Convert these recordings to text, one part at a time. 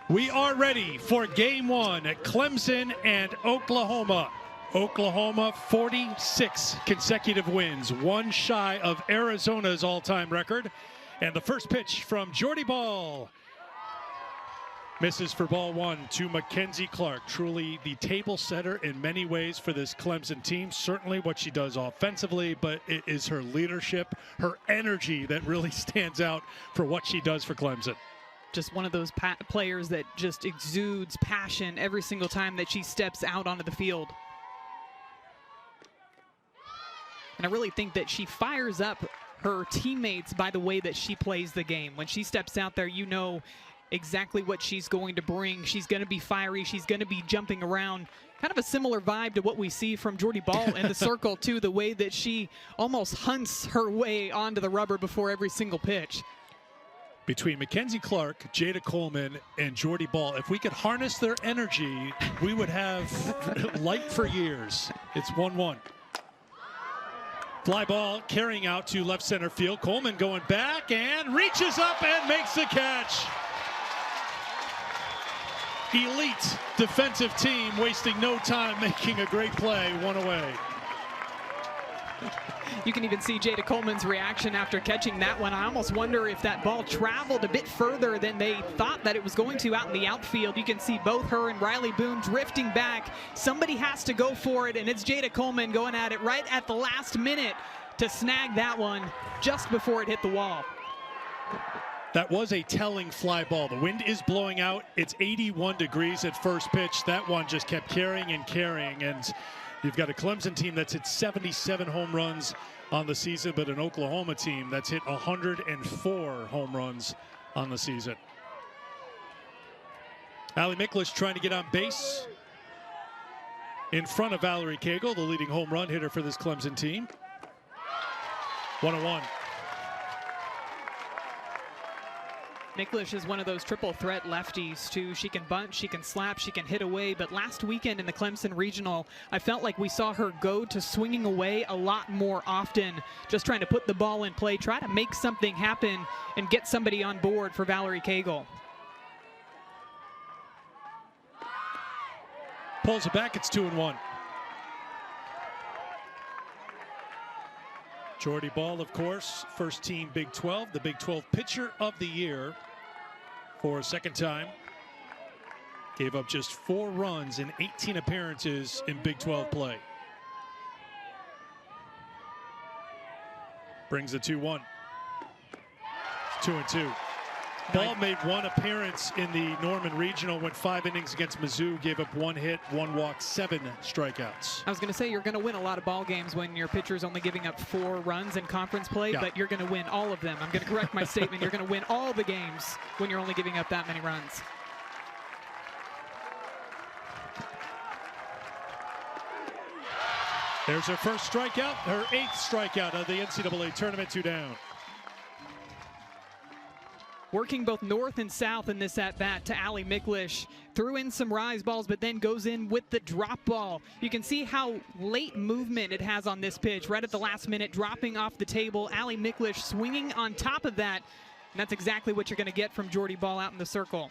We are ready for game one at Clemson and Oklahoma. Oklahoma 46 consecutive wins, one shy of Arizona's all-time record. And the first pitch from Jordy Ball. Misses for ball one to Mackenzie Clark. Truly the table setter in many ways for this Clemson team. Certainly what she does offensively, but it is her leadership, her energy that really stands out for what she does for Clemson. Just one of those players that just exudes passion every single time that she steps out onto the field. And I really think that she fires up her teammates by the way that she plays the game. When she steps out there, you know exactly what she's going to bring. She's going to be fiery. She's going to be jumping around. Kind of a similar vibe to what we see from Jordy Ball in the circle, too, the way that she almost hunts her way onto the rubber before every single pitch. Between Mackenzie Clark, Jada Coleman, and Jordy Ball, if we could harness their energy, we would have light for years. It's 1-1. Fly ball carrying out to left center field. Coleman going back and reaches up and makes the catch. Elite defensive team wasting no time making a great play, one away. You can even see Jada Coleman's reaction after catching that one. I almost wonder if that ball traveled a bit further than they thought that it was going to out in the outfield. You can see both her and Riley Boone drifting back. Somebody has to go for it, and it's Jada Coleman going at it right at the last minute to snag that one just before it hit the wall. That was a telling fly ball. The wind is blowing out. It's 81 degrees at first pitch. That one just kept carrying and carrying, and you've got a Clemson team that's hit 77 home runs on the season, but an Oklahoma team that's hit 104 home runs on the season. Allie Miklish trying to get on base in front of Valerie Cagle, the leading home run hitter for this Clemson team. 1-1. Miklish is one of those triple threat lefties too. She can bunt, she can slap, she can hit away. But last weekend in the Clemson Regional, I felt like we saw her go to swinging away a lot more often, just trying to put the ball in play, try to make something happen and get somebody on board for Valerie Cagle. Pulls it back, it's 2-1. Jordy Ball, of course, first team Big 12, the Big 12 pitcher of the year for a second time. Gave up just 4 runs in 18 appearances in Big 12 play. Brings the 2-1. 2-2. Ball made one appearance in the Norman Regional, went 5 innings against Mizzou, gave up 1 hit, 1 walk, 7 strikeouts. I was going to say you're going to win a lot of ball games when your pitcher's only giving up 4 runs in conference play, but you're going to win all of them. I'm going to correct my statement. You're going to win all the games when you're only giving up that many runs. There's her first strikeout, her 8th strikeout of the NCAA tournament, 2 down. Working both north and south in this at-bat to Allie Miklish. Threw in some rise balls, but then goes in with the drop ball. You can see how late movement it has on this pitch. Right at the last minute, dropping off the table. Allie Miklish swinging on top of that. And that's exactly what you're going to get from Jordy Ball out in the circle.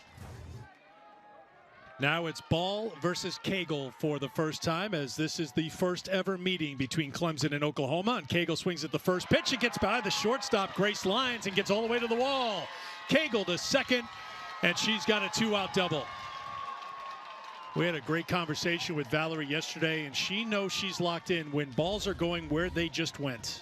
Now it's Ball versus Cagle for the first time, as this is the first ever meeting between Clemson and Oklahoma. And Cagle swings at the first pitch. It gets by the shortstop, Grace Lyons, and gets all the way to the wall. Cagle to second, and she's got a 2-out double. We had a great conversation with Valerie yesterday, and she knows she's locked in when balls are going where they just went.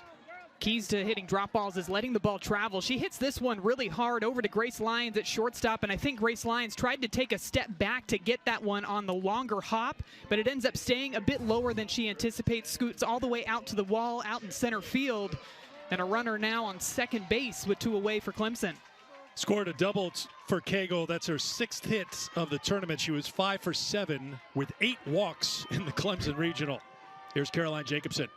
Keys to hitting drop balls is letting the ball travel. She hits this one really hard over to Grace Lyons at shortstop, and I think Grace Lyons tried to take a step back to get that one on the longer hop, but it ends up staying a bit lower than she anticipates, scoots all the way out to the wall, out in center field, and a runner now on second base with 2 away for Clemson. Scored a double for Cagle. That's her 6th hit of the tournament. She was 5 for 7 with 8 walks in the Clemson Regional. Here's Caroline Jacobson.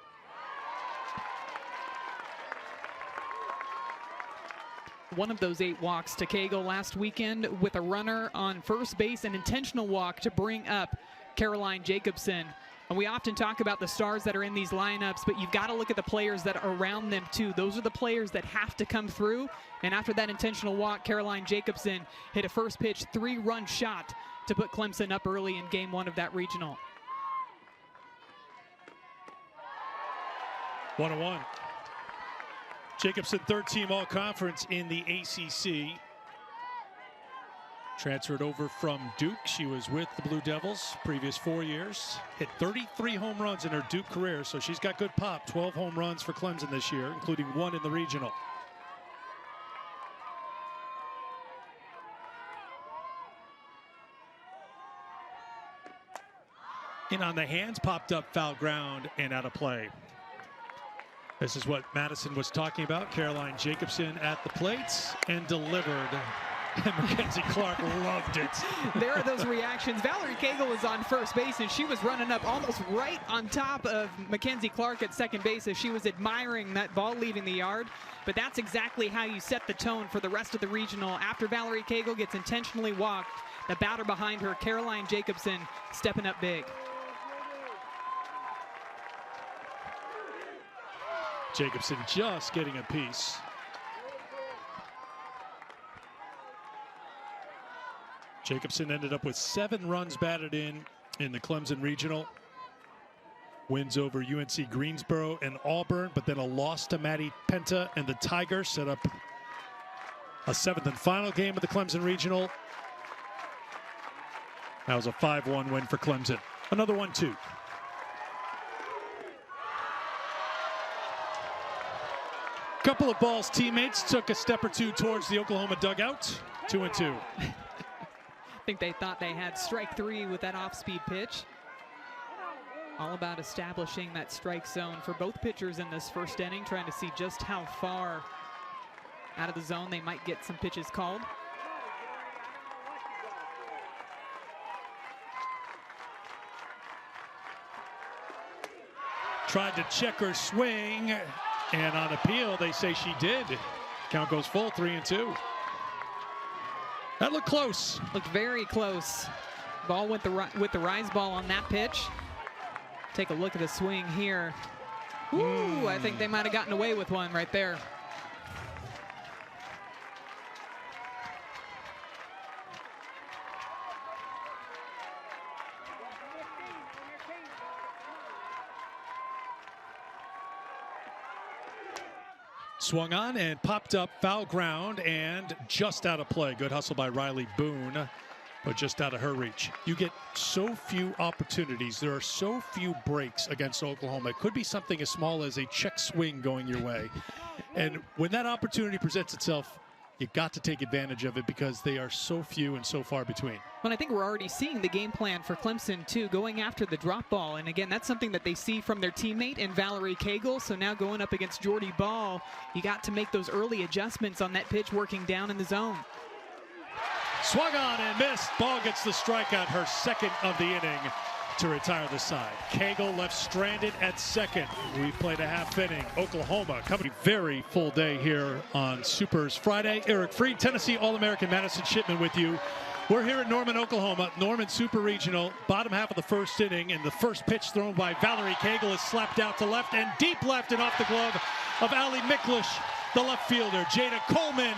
One of those 8 walks to Cagle last weekend with a runner on first base, an intentional walk to bring up Caroline Jacobson. And we often talk about the stars that are in these lineups, but you've got to look at the players that are around them too. Those are the players that have to come through. And after that intentional walk, Caroline Jacobson hit a first pitch 3-run shot to put Clemson up early in game 1 of that regional. 1-1. Jacobson, third team all-conference in the ACC. Transferred over from Duke. She was with the Blue Devils previous 4 years. Hit 33 home runs in her Duke career, so she's got good pop. 12 home runs for Clemson this year, including 1 in the regional. In on the hands, popped up, foul ground, and out of play. This is what Madison was talking about. Caroline Jacobson at the plates and delivered. And Mackenzie Clark loved it. There are those reactions. Valerie Cagle was on first base, and she was running up almost right on top of Mackenzie Clark at second base as she was admiring that ball leaving the yard. But that's exactly how you set the tone for the rest of the regional. After Valerie Cagle gets intentionally walked, the batter behind her, Caroline Jacobson, stepping up big. Jacobson just getting a piece. Jacobson ended up with 7 runs batted in the Clemson Regional. Wins over UNC Greensboro and Auburn, but then a loss to Maddie Penta and the Tigers set up a 7th and final game of the Clemson Regional. That was a 5-1 win for Clemson. Another 1-2. Couple of balls, teammates took a step or two towards the Oklahoma dugout. 2-2. I think they thought they had strike 3 with that off-speed pitch. All about establishing that strike zone for both pitchers in this first inning, trying to see just how far out of the zone they might get some pitches called. Tried to check her swing, and on appeal, they say she did. Count goes full, 3-2. That looked close. Looked very close. Ball with the rise ball on that pitch. Take a look at the swing here. Ooh, I think they might have gotten away with one right there. Swung on and popped up, foul ground, and just out of play. Good hustle by Riley Boone, but just out of her reach. You get so few opportunities. There are so few breaks against Oklahoma. It could be something as small as a check swing going your way. And when that opportunity presents itself, you got to take advantage of it because they are so few and so far between. Well, I think we're already seeing the game plan for Clemson, too, going after the drop ball. And again, that's something that they see from their teammate in Valerie Cagle. So now going up against Jordy Ball, you got to make those early adjustments on that pitch working down in the zone. Swung on and missed. Ball gets the strikeout, her second of the inning to retire the side. Cagle left stranded at second. We played a half inning. Oklahoma coming very full day here on Supers Friday. Eric Freed, Tennessee All-American Madison Shipman with you. We're here in Norman, Oklahoma, Norman Super Regional, bottom half of the first inning, and the first pitch thrown by Valerie Cagle is slapped out to left and deep left and off the glove of Allie Miklish, the left fielder. Jada Coleman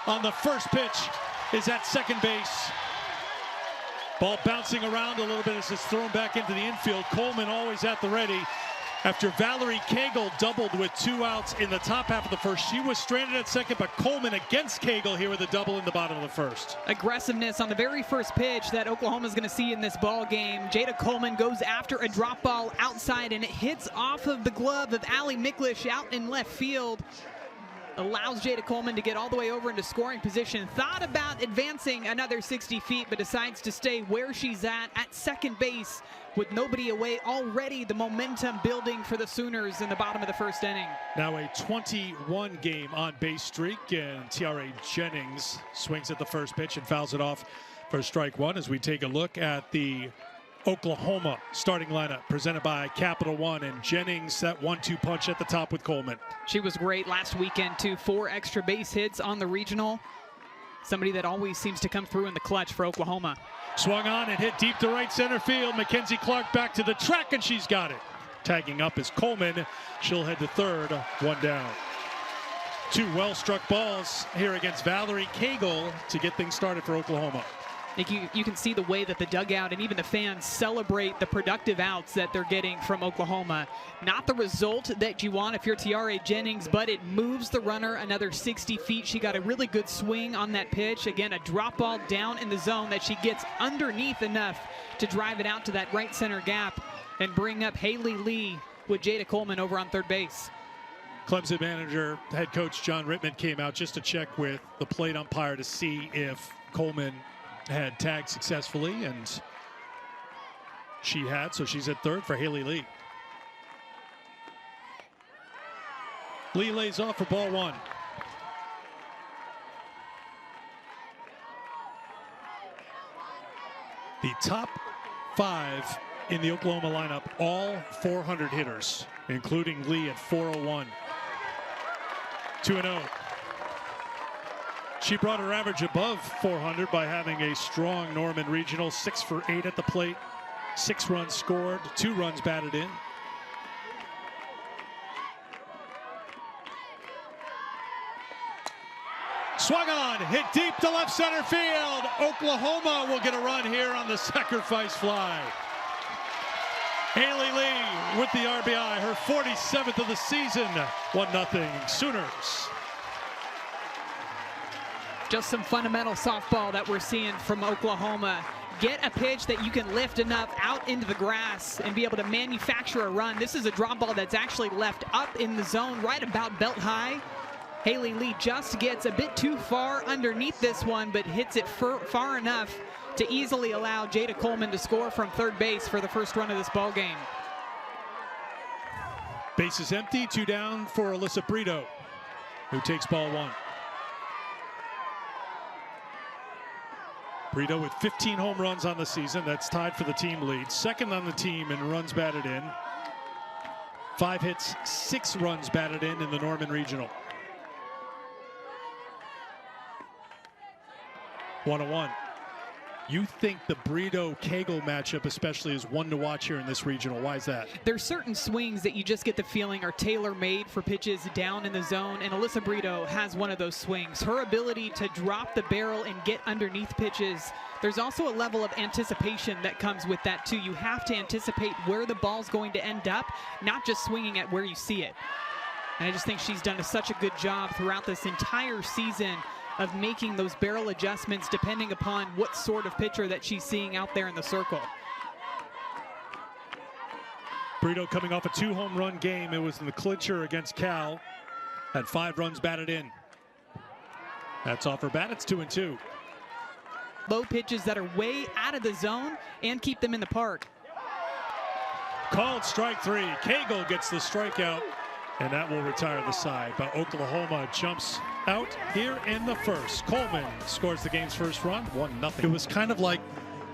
on the first pitch is at second base. Ball bouncing around a little bit as it's thrown back into the infield. Coleman always at the ready. After Valerie Cagle doubled with 2 outs in the top half of the first, she was stranded at second, but Coleman against Cagle here with a double in the bottom of the first. Aggressiveness on the very first pitch that Oklahoma's going to see in this ball game. Jada Coleman goes after a drop ball outside, and it hits off of the glove of Allie Miklish out in left field. Allows Jada Coleman to get all the way over into scoring position. Thought about advancing another 60 feet, but decides to stay where she's at second base with nobody away. Already the momentum building for the Sooners in the bottom of the first inning. Now a 21 game on base streak, and Tiare Jennings swings at the first pitch and fouls it off for strike 1 as we take a look at the Oklahoma starting lineup presented by Capital One, and Jennings, that 1-2 punch at the top with Coleman. She was great last weekend too. 4 extra base hits on the regional. Somebody that always seems to come through in the clutch for Oklahoma. Swung on and hit deep to right center field. Mackenzie Clark back to the track, and she's got it. Tagging up is Coleman. She'll head to third, one down. Two well-struck balls here against Valerie Cagle to get things started for Oklahoma. I think you can see the way that the dugout and even the fans celebrate the productive outs that they're getting from Oklahoma. Not the result that you want if you're Tiare Jennings, but it moves the runner another 60 feet. She got a really good swing on that pitch. Again, a drop ball down in the zone that she gets underneath enough to drive it out to that right center gap and bring up Haley Lee with Jada Coleman over on third base. Clemson manager, head coach John Rittman came out just to check with the plate umpire to see if Coleman had tagged successfully, and she had, so she's at third for Haley Lee. Lee lays off for ball one. The top five in the Oklahoma lineup, all 400 hitters, including Lee at 401. 2-0. She brought her average above 400 by having a strong Norman Regional, 6 for 8 at the plate, 6 runs scored, 2 runs batted in. Swung on, hit deep to left center field. Oklahoma will get a run here on the sacrifice fly. Haley Lee with the RBI, her 47th of the season. 1-0 Sooners. Just some fundamental softball that we're seeing from Oklahoma. Get a pitch that you can lift enough out into the grass and be able to manufacture a run. This is a drop ball that's actually left up in the zone right about belt high. Haley Lee just gets a bit too far underneath this one, but hits it far enough to easily allow Jada Coleman to score from third base for the first run of this ball game. Base is empty, 2 down for Alyssa Brito, who takes ball one. Brito with 15 home runs on the season. That's tied for the team lead. Second on the team in runs batted in. 5 hits, 6 runs batted in the Norman Regional. 1-1. You think the Brito-Cagle matchup especially is one to watch here in this regional. Why is that? There's certain swings that you just get the feeling are tailor-made for pitches down in the zone, and Alyssa Brito has one of those swings. Her ability to drop the barrel and get underneath pitches. There's also a level of anticipation that comes with that too. You have to anticipate where the ball's going to end up, not just swinging at where you see it. And I just think she's done such a good job throughout this entire season of making those barrel adjustments depending upon what sort of pitcher that she's seeing out there in the circle. Brito coming off a 2 home run game. It was in the clincher against Cal. Had 5 runs batted in. That's off her bat. It's 2-2. Low pitches that are way out of the zone and keep them in the park. Called strike 3. Cagle gets the strikeout, and that will retire the side. But Oklahoma jumps out here in the first. Coleman scores the game's first run, 1-0. It was kind of like,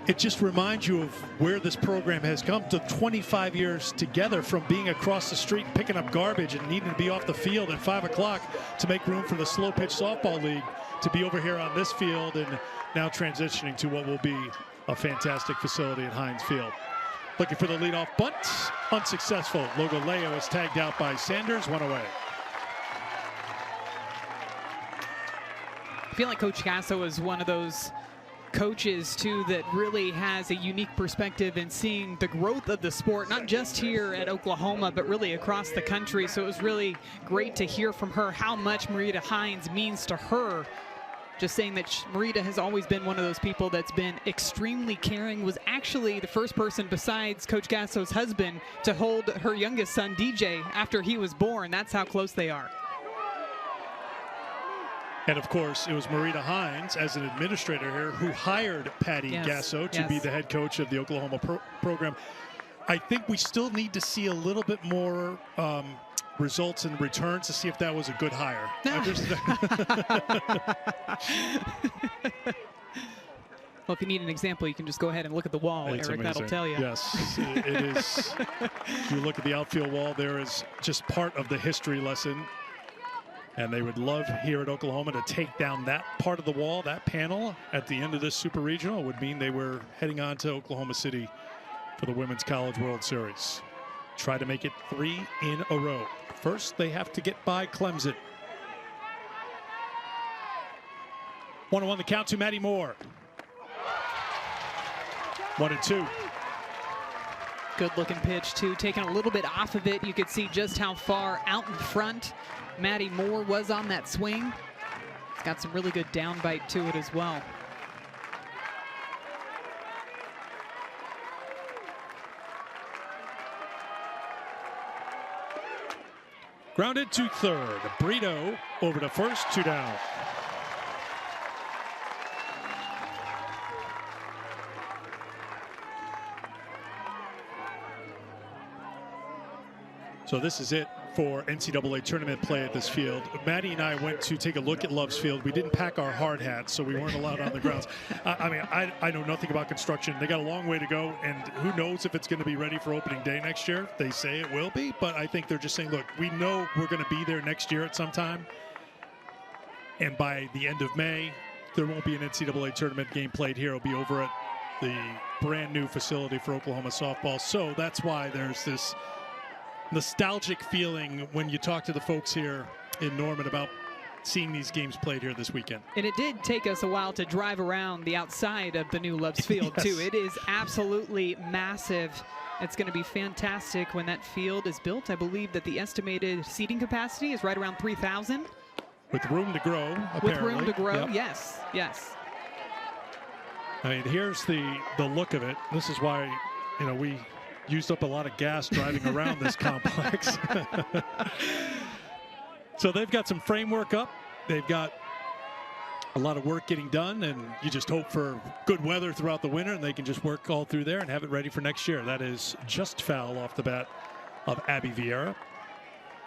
it just reminds you of where this program has come to 25 years together, from being across the street and picking up garbage and needing to be off the field at 5 o'clock to make room for the slow pitch softball league, to be over here on this field and now transitioning to what will be a fantastic facility at Heinz Field. Looking for the leadoff bunt, unsuccessful. Logoleo is tagged out by Sanders, 1 away. I feel like Coach Casso is one of those coaches too that really has a unique perspective in seeing the growth of the sport, not just here at Oklahoma, but really across the country. So it was really great to hear from her how much Marita Hines means to her. Just saying that Marita has always been one of those people that's been extremely caring, was actually the first person besides Coach Gasso's husband to hold her youngest son, DJ, after he was born. That's how close they are. And of course, it was Marita Hines, as an administrator here, who hired Patty Gasso to be the head coach of the Oklahoma program. I think we still need to see a little bit more results and returns to see if that was a good hire. Well, if you need an example, you can just go ahead and look at the wall, It's Eric. amazing. That'll tell you. Yes, it is. If you look at the outfield wall, there is just part of the history lesson. And they would love here at Oklahoma to take down that part of the wall, that panel at the end of this Super Regional. It would mean they were heading on to Oklahoma City for the Women's College World Series. Try to make it 3 in a row. First, they have to get by Clemson. 1-1 the count to Maddie Moore. 1-2. Good looking pitch too, taking a little bit off of it. You could see just how far out in front Maddie Moore was on that swing. It's got some really good down bite to it as well. Grounded to third. Brito over to first, 2 down. So this is it for NCAA tournament play at this field. Maddie and I went to take a look at Love's Field. We didn't pack our hard hats, so we weren't allowed on the grounds. I know nothing about construction. They got a long way to go, and who knows if it's going to be ready for opening day next year. They say it will be, but I think they're just saying, look, we know we're going to be there next year at some time, and by the end of May, there won't be an NCAA tournament game played here. It'll be over at the brand new facility for Oklahoma softball. So that's why there's this nostalgic feeling when you talk to the folks here in Norman about seeing these games played here this weekend. And it did take us a while to drive around the outside of the new Love's Field, yes, too. It is absolutely massive. It's going to be fantastic when that field is built. I believe that the estimated seating capacity is right around 3,000. With room to grow, apparently. With room to grow, yep. Yes, yes. I mean, here's the look of it. This is why, you know, we used up a lot of gas driving around this complex. So they've got some framework up. They've got a lot of work getting done, and you just hope for good weather throughout the winter, and they can just work all through there and have it ready for next year. That is just foul off the bat of Abby Vieira.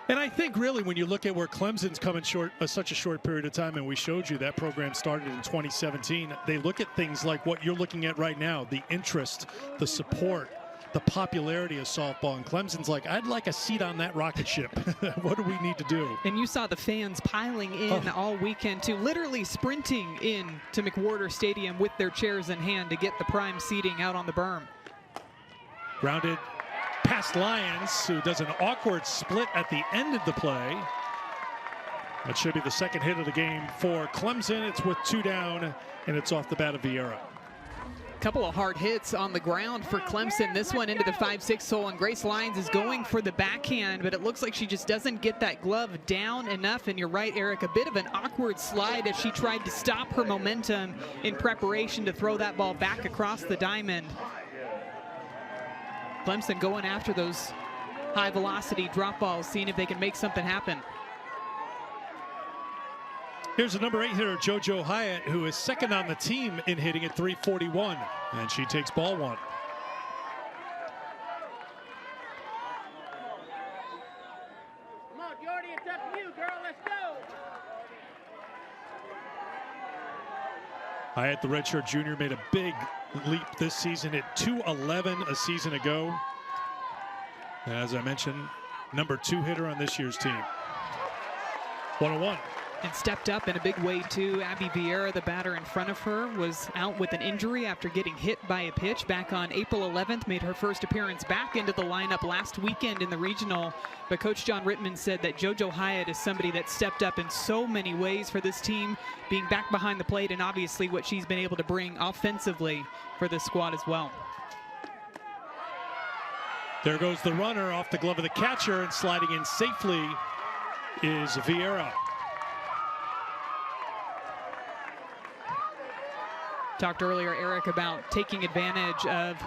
And I think really when you look at where Clemson's coming short such a short period of time, and we showed you that program started in 2017, they look at things like what you're looking at right now, the interest, the support, the popularity of softball, and Clemson's like, I'd like a seat on that rocket ship. What do we need to do? And you saw the fans piling in all weekend too, literally sprinting in to McWhorter Stadium with their chairs in hand to get the prime seating out on the berm. Grounded past Lyons, who does an awkward split at the end of the play. That should be the second hit of the game for Clemson. It's with 2 down, and it's off the bat of Vieira. Couple of hard hits on the ground for Clemson. This one into the 5-6 hole, and Grace Lyons is going for the backhand, but it looks like she just doesn't get that glove down enough. And you're right, Eric, a bit of an awkward slide as she tried to stop her momentum in preparation to throw that ball back across the diamond. Clemson going after those high velocity drop balls, seeing if they can make something happen. Here's the number 8 hitter, JoJo Hyatt, who is second on the team in hitting at .341, and she takes ball 1. Come on, Jordy, it's up to you, girl. Let's go. Hyatt, the redshirt junior, made a big leap this season at .211 a season ago. And as I mentioned, number 2 hitter on this year's team. 1-1. And stepped up in a big way too. Abby Vieira, the batter in front of her, was out with an injury after getting hit by a pitch back on April 11th. Made her first appearance back into the lineup last weekend in the regional. But Coach John Rittman said that JoJo Hyatt is somebody that stepped up in so many ways for this team, being back behind the plate, and obviously what she's been able to bring offensively for this squad as well. There goes the runner off the glove of the catcher, and sliding in safely is Vieira. Talked earlier, Eric, about taking advantage of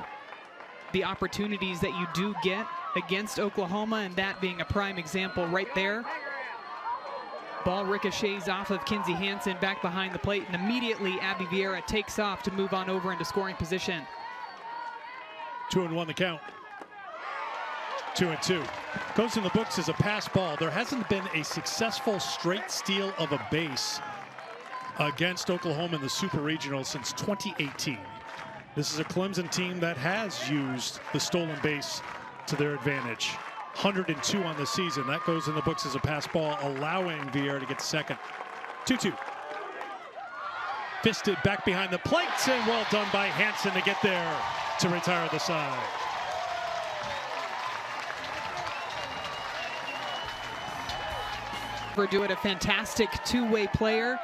the opportunities that you do get against Oklahoma, and that being a prime example right there. Ball ricochets off of Kinsey Hansen back behind the plate, and immediately Abby Vieira takes off to move on over into scoring position. 2-1 the count. 2-2. Goes in the books as a pass ball. There hasn't been a successful straight steal of a base against Oklahoma in the Super Regional since 2018. This is a Clemson team that has used the stolen base to their advantage. 102 on the season. That goes in the books as a pass ball, allowing Vieira to get second. 2-2. Fisted back behind the plates, and well done by Hansen to get there to retire the side. For doing a fantastic two-way player.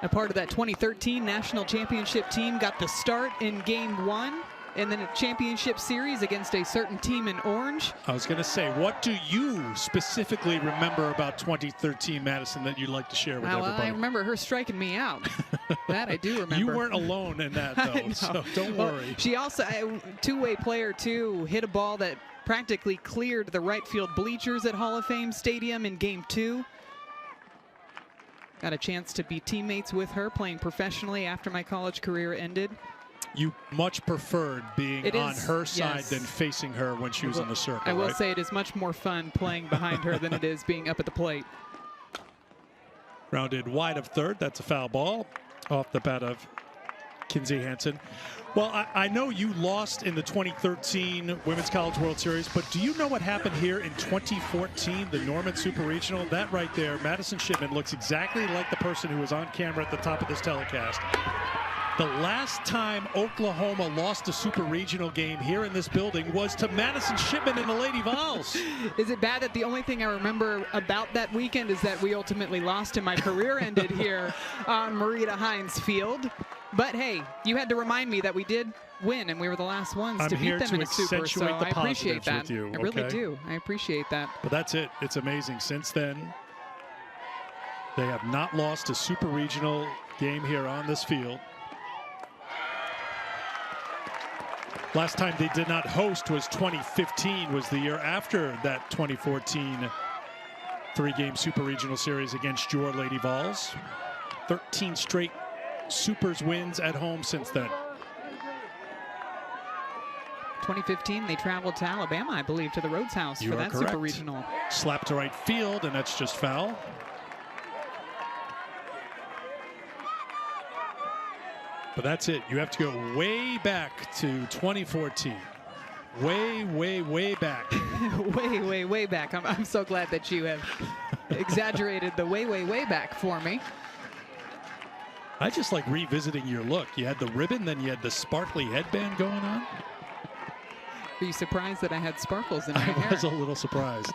A part of that 2013 national championship team, got the start in game 1 and then a championship series against a certain team in orange. I was going to say, what do you specifically remember about 2013 Madison that you'd like to share with everybody? I remember her striking me out. That I do remember. You weren't alone in that, though, so don't worry. She also, two-way player, too, hit a ball that practically cleared the right field bleachers at Hall of Fame Stadium in game 2. Got a chance to be teammates with her playing professionally after my college career ended. You much preferred being on her side than facing her when she was in the circle, I will say it is much more fun playing behind her than it is being up at the plate. Rounded wide of third. That's a foul ball off the bat of Kinsey Hansen. Well, I know you lost in the 2013 Women's College World Series, but do you know what happened here in 2014, the Norman Super Regional? That right there, Madison Shipman looks exactly like the person who was on camera at the top of this telecast. The last time Oklahoma lost a Super Regional game here in this building was to Madison Shipman and the Lady Vols. Is it bad that the only thing I remember about that weekend is that we ultimately lost and my career ended here on Marita Hines Field? But hey, you had to remind me that we did win and we were the last ones to beat them in a Super, so I appreciate that. I really do. I appreciate that. But that's it. It's amazing. Since then, they have not lost a Super Regional game here on this field. Last time they did not host was 2015, was the year after that 2014 three-game Super Regional Series against your Lady Vols. 13 straight Supers wins at home since then. 2015, they traveled to Alabama, I believe, to the Rhodes House for that Super Regional. Slap to right field, and that's just foul. But that's it. You have to go way back to 2014. Way, way, way back. Way, way, way back. I'm so glad that you have exaggerated the way, way, way back for me. I just like revisiting your look. You had the ribbon, then you had the sparkly headband going on. Are you surprised that I had sparkles in my hair? I was a little surprised.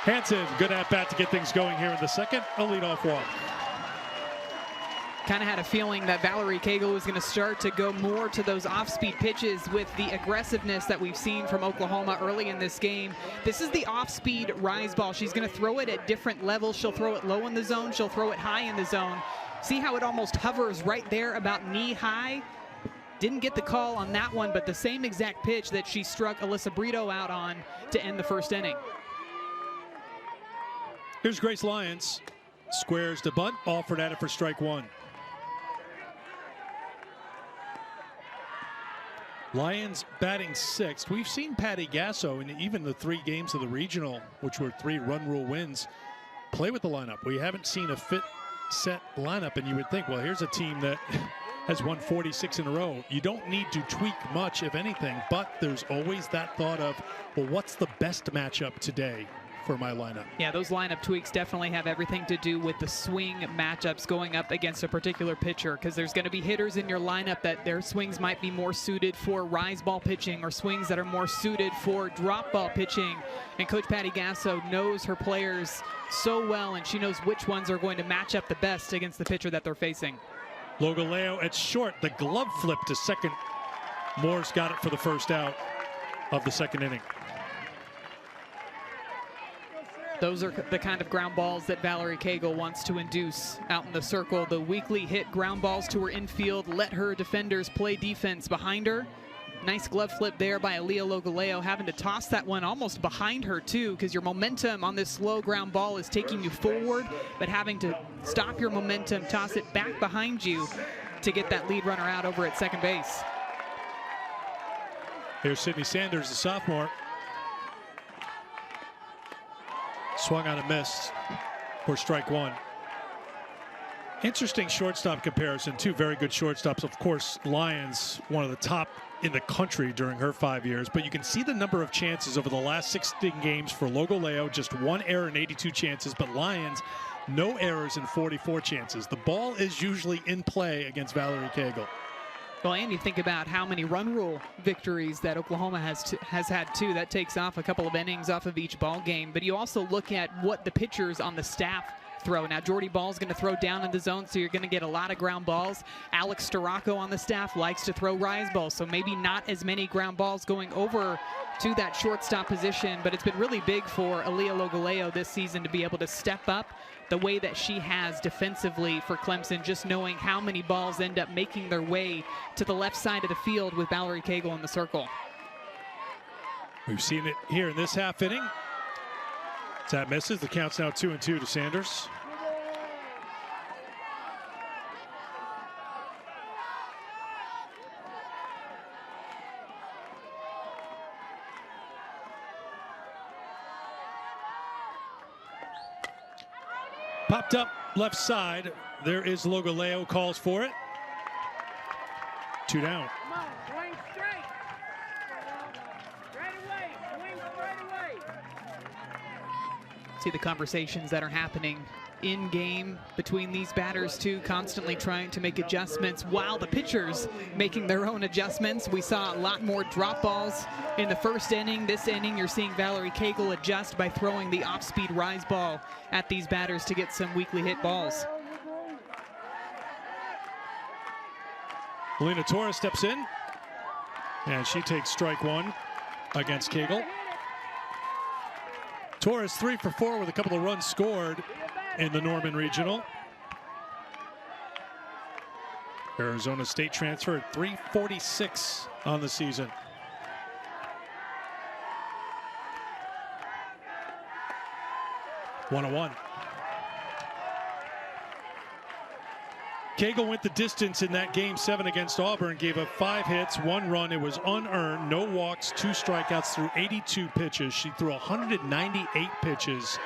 Hansen, good at-bat to get things going here in the second. A leadoff walk. Kind of had a feeling that Valerie Cagle was going to start to go more to those off-speed pitches with the aggressiveness that we've seen from Oklahoma early in this game. This is the off-speed rise ball. She's going to throw it at different levels. She'll throw it low in the zone. She'll throw it high in the zone. See how it almost hovers right there about knee-high? Didn't get the call on that one, but the same exact pitch that she struck Alyssa Brito out on to end the first inning. Here's Grace Lyons. Squares to bunt. Alford at it for strike one. Lions batting sixth. We've seen Patty Gasso in even the 3 games of the regional, which were 3 run rule wins, play with the lineup. We haven't seen a fit set lineup, and you would think, well, here's a team that has won 46 in a row. You don't need to tweak much, if anything, but there's always that thought of, well, what's the best matchup today for my lineup? Yeah, those lineup tweaks definitely have everything to do with the swing matchups going up against a particular pitcher, because there's going to be hitters in your lineup that their swings might be more suited for rise ball pitching or swings that are more suited for drop ball pitching. And Coach Patty Gasso knows her players so well, and she knows which ones are going to match up the best against the pitcher that they're facing. Logaleo at short. The glove flip to second. Moore's got it for the first out of the second inning. Those are the kind of ground balls that Valerie Cagle wants to induce out in the circle. The weakly hit ground balls to her infield. Let her defenders play defense behind her. Nice glove flip there by Aaliyah Logaleo, having to toss that one almost behind her too, because your momentum on this slow ground ball is taking you forward, but having to stop your momentum, toss it back behind you to get that lead runner out over at second base. Here's Sydney Sanders, the sophomore. Swung on a miss for strike one. Interesting shortstop comparison. Two very good shortstops. Of course, Lyons, one of the top in the country during her 5 years. But you can see the number of chances over the last 16 games for Logoleo. Just one error in 82 chances. But Lyons, no errors in 44 chances. The ball is usually in play against Valerie Cagle. Well, and you think about how many run rule victories that Oklahoma has had too. That takes off a couple of innings off of each ball game. But you also look at what the pitchers on the staff throw. Now, Jordy Ball's going to throw down in the zone, so you're going to get a lot of ground balls. Alex Storako on the staff likes to throw rise balls, so maybe not as many ground balls going over to that shortstop position. But it's been really big for Aaliyah Logoleo this season to be able to step up the way that she has defensively for Clemson, just knowing how many balls end up making their way to the left side of the field with Valerie Cagle in the circle. We've seen it here in this half inning. That misses. The count's now 2-2 to Sanders. Popped up left side. There is Logoleo, calls for it. 2 down. Come on, swing straight. Straight away, swing straight away. See the conversations that are happening in game between these batters too, constantly trying to make adjustments while the pitchers making their own adjustments. We saw a lot more drop balls in the first inning. This inning you're seeing Valerie Cagle adjust by throwing the off-speed rise ball at these batters to get some weakly hit balls. Melina Torres steps in, and she takes strike one against Cagle. Torres 3 for 4 with a couple of runs scored in the Norman Regional. Arizona State transfer at 346 on the season. One. Cagle went the distance in that Game 7 against Auburn, gave up 5 hits, 1 run. It was unearned, no walks, 2 strikeouts through 82 pitches. She threw 198 pitches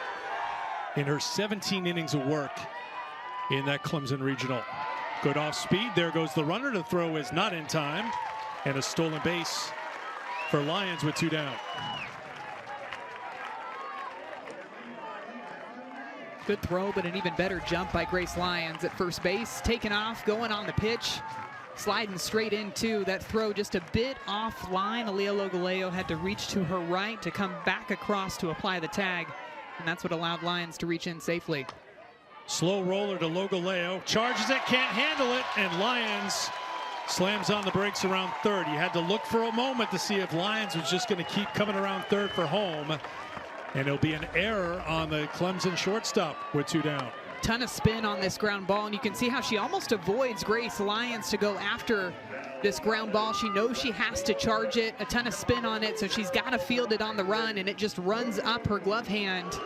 in her 17 innings of work in that Clemson Regional. Good off speed. There goes the runner. The throw is not in time. And a stolen base for Lyons with 2 down. Good throw, but an even better jump by Grace Lyons at first base. Taken off, going on the pitch, sliding straight into that throw just a bit offline. Aaliyah Logoleo had to reach to her right to come back across to apply the tag, and that's what allowed Lyons to reach in safely. Slow roller to Logoleo, charges it, can't handle it, and Lyons slams on the brakes around third. You had to look for a moment to see if Lyons was just going to keep coming around third for home. And it'll be an error on the Clemson shortstop with 2 down. Ton of spin on this ground ball, and you can see how she almost avoids Grace Lyons to go after this ground ball. She knows she has to charge it, a ton of spin on it, so she's got to field it on the run, and it just runs up her glove hand.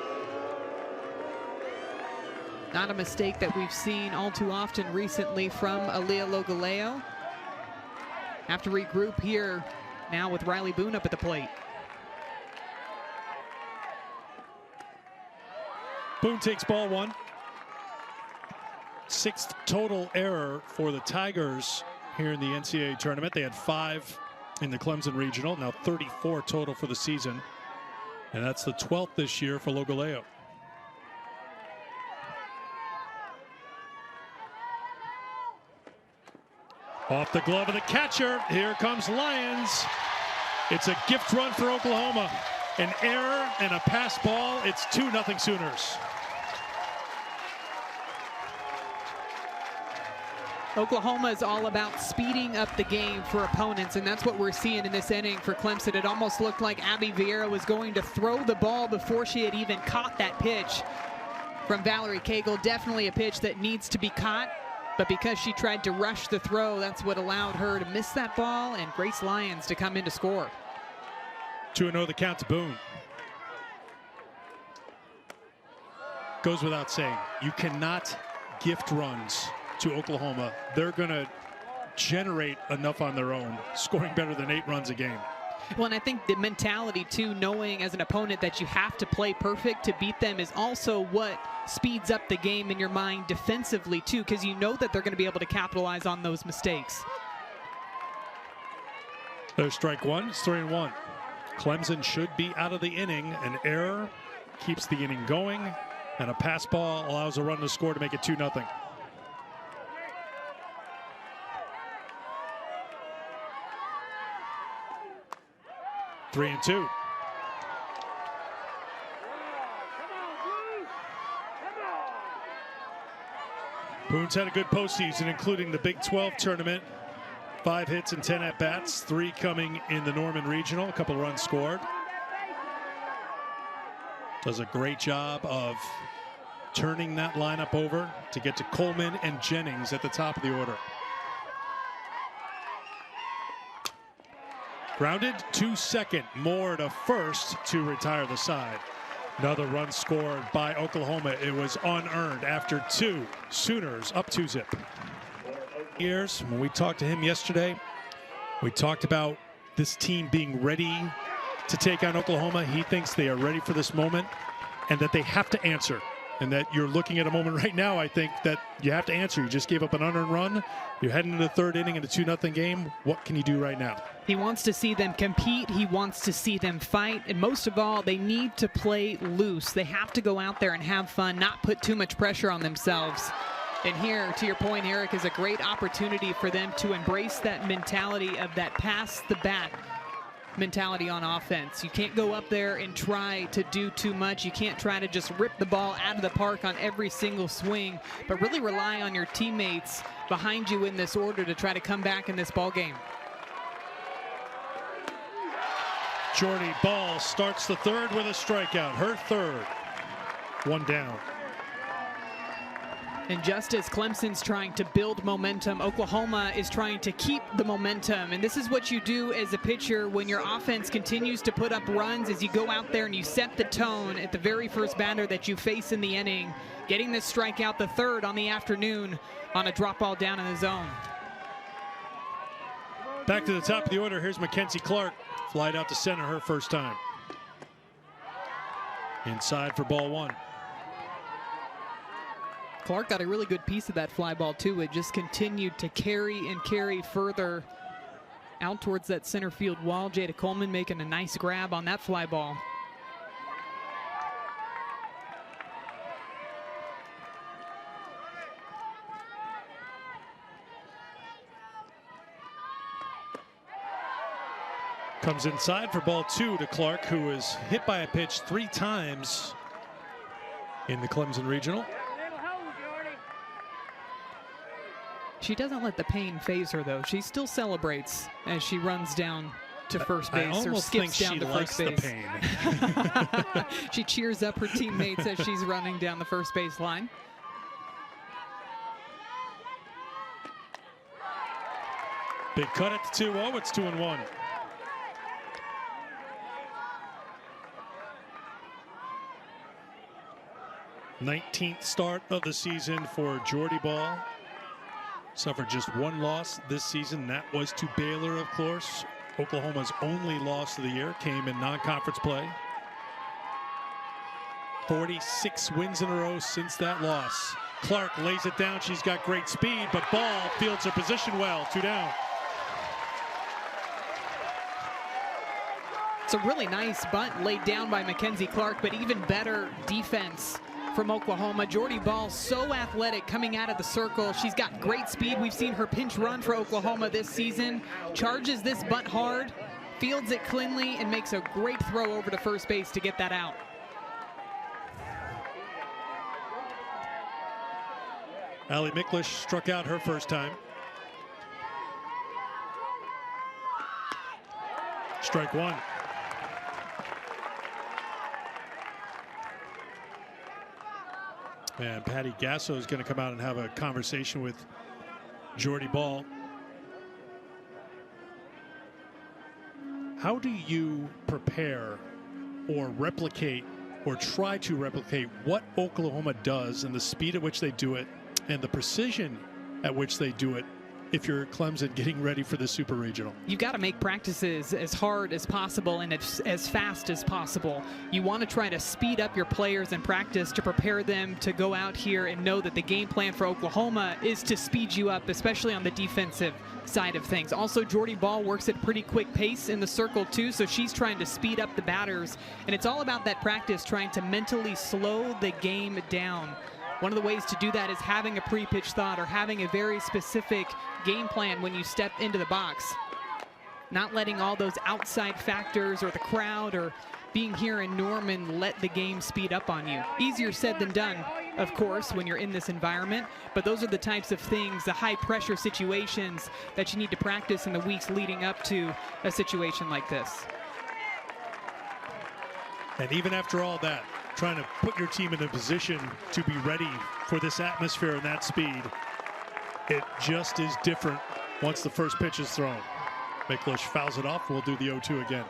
Not a mistake that we've seen all too often recently from Aaliyah Logoleo. Have to regroup here now with Riley Boone up at the plate. Boone takes ball 1. 6th total error for the Tigers here in the NCAA tournament. They had 5 in the Clemson Regional, now 34 total for the season. And that's the 12th this year for Logoleo. Off the glove of the catcher, here comes Lyons. It's a gift run for Oklahoma. An error and a pass ball. It's 2-0 Sooners. Oklahoma is all about speeding up the game for opponents, and that's what we're seeing in this inning for Clemson. It almost looked like Abby Vieira was going to throw the ball before she had even caught that pitch from Valerie Cagle. Definitely a pitch that needs to be caught, but because she tried to rush the throw, that's what allowed her to miss that ball and Grace Lyons to come in to score. 2-0 the count to Boone. Goes without saying, you cannot gift runs to Oklahoma. They're going to generate enough on their own, scoring better than 8 runs a game. Well, and I think the mentality, too, knowing as an opponent that you have to play perfect to beat them is also what speeds up the game in your mind defensively, too, because you know that they're going to be able to capitalize on those mistakes. There's strike one. It's 3-1. Clemson should be out of the inning. An error keeps the inning going, and a pass ball allows a run to score to make it 2-0. Three and two. Boone's had a good postseason, including the Big 12 tournament. 5 hits and 10 at-bats, 3 coming in the Norman Regional, a couple of runs scored. Does a great job of turning that lineup over to get to Coleman and Jennings at the top of the order. Grounded to second, Moore to first to retire the side. Another run scored by Oklahoma. It was unearned after 2. Sooners up 2-zip. Years, when we talked to him yesterday, we talked about this team being ready to take on Oklahoma. He thinks they are ready for this moment and that they have to answer. And that you're looking at a moment right now, I think, that you have to answer. You just gave up an unearned run. You're heading into the third inning in a 2-0 game. What can you do right now? He wants to see them compete. He wants to see them fight. And most of all, they need to play loose. They have to go out there and have fun, not put too much pressure on themselves. And here, to your point, Eric, is a great opportunity for them to embrace that mentality of that pass the bat mentality on offense. You can't go up there and try to do too much. You can't try to just rip the ball out of the park on every single swing, but really rely on your teammates behind you in this order to try to come back in this ball game. Jordy Ball starts the third with a strikeout. Her third. 1 down. And just as Clemson's trying to build momentum, Oklahoma is trying to keep the momentum. And this is what you do as a pitcher when your offense continues to put up runs, as you go out there and you set the tone at the very first batter that you face in the inning, getting this strikeout, the third on the afternoon, on a drop ball down in the zone. Back to the top of the order. Here's Mackenzie Clark. Flied out to center her first time. Inside for ball 1. Clark got a really good piece of that fly ball, too. It just continued to carry and carry further out towards that center field wall. Jada Coleman making a nice grab on that fly ball. Comes inside for ball 2 to Clark, who was hit by a pitch 3 times in the Clemson Regional. She doesn't let the pain phase her, though. She still celebrates as she runs down to first base, or skips down to first base. The pain. She cheers up her teammates as she's running down the first base line. Big cut at the 2-0. It's 2-1. Nineteenth start of the season for Jordy Ball. Suffered just 1 loss this season. That was to Baylor, of course. Oklahoma's only loss of the year came in non-conference play. 46 wins in a row since that loss. Clark lays it down. She's got great speed, but Ball fields her position well. 2 down. It's a really nice bunt laid down by Mackenzie Clark, but even better defense from Oklahoma. Jordy Ball, so athletic coming out of the circle. She's got great speed. We've seen her pinch run for Oklahoma this season. Charges this bunt hard, fields it cleanly, and makes a great throw over to first base to get that out. Allie Miklish struck out her first time. Strike 1. And Patty Gasso is going to come out and have a conversation with Jordy Ball. How do you prepare or replicate or try to replicate what Oklahoma does and the speed at which they do it and the precision at which they do it if you're Clemson getting ready for the Super Regional. You've got to make practices as hard as possible and as fast as possible. You want to try to speed up your players in practice to prepare them to go out here and know that the game plan for Oklahoma is to speed you up, especially on the defensive side of things. Also, Jordy Ball works at a pretty quick pace in the circle too, so she's trying to speed up the batters. And it's all about that practice, trying to mentally slow the game down. One of the ways to do that is having a pre-pitch thought or having a very specific game plan when you step into the box. Not letting all those outside factors or the crowd or being here in Norman let the game speed up on you. Easier said than done, of course, when you're in this environment, but those are the types of things, the high pressure situations that you need to practice in the weeks leading up to a situation like this. And even after all that, trying to put your team in a position to be ready for this atmosphere and that speed, it just is different once the first pitch is thrown. Miklish fouls it off. We'll do the 0-2 again.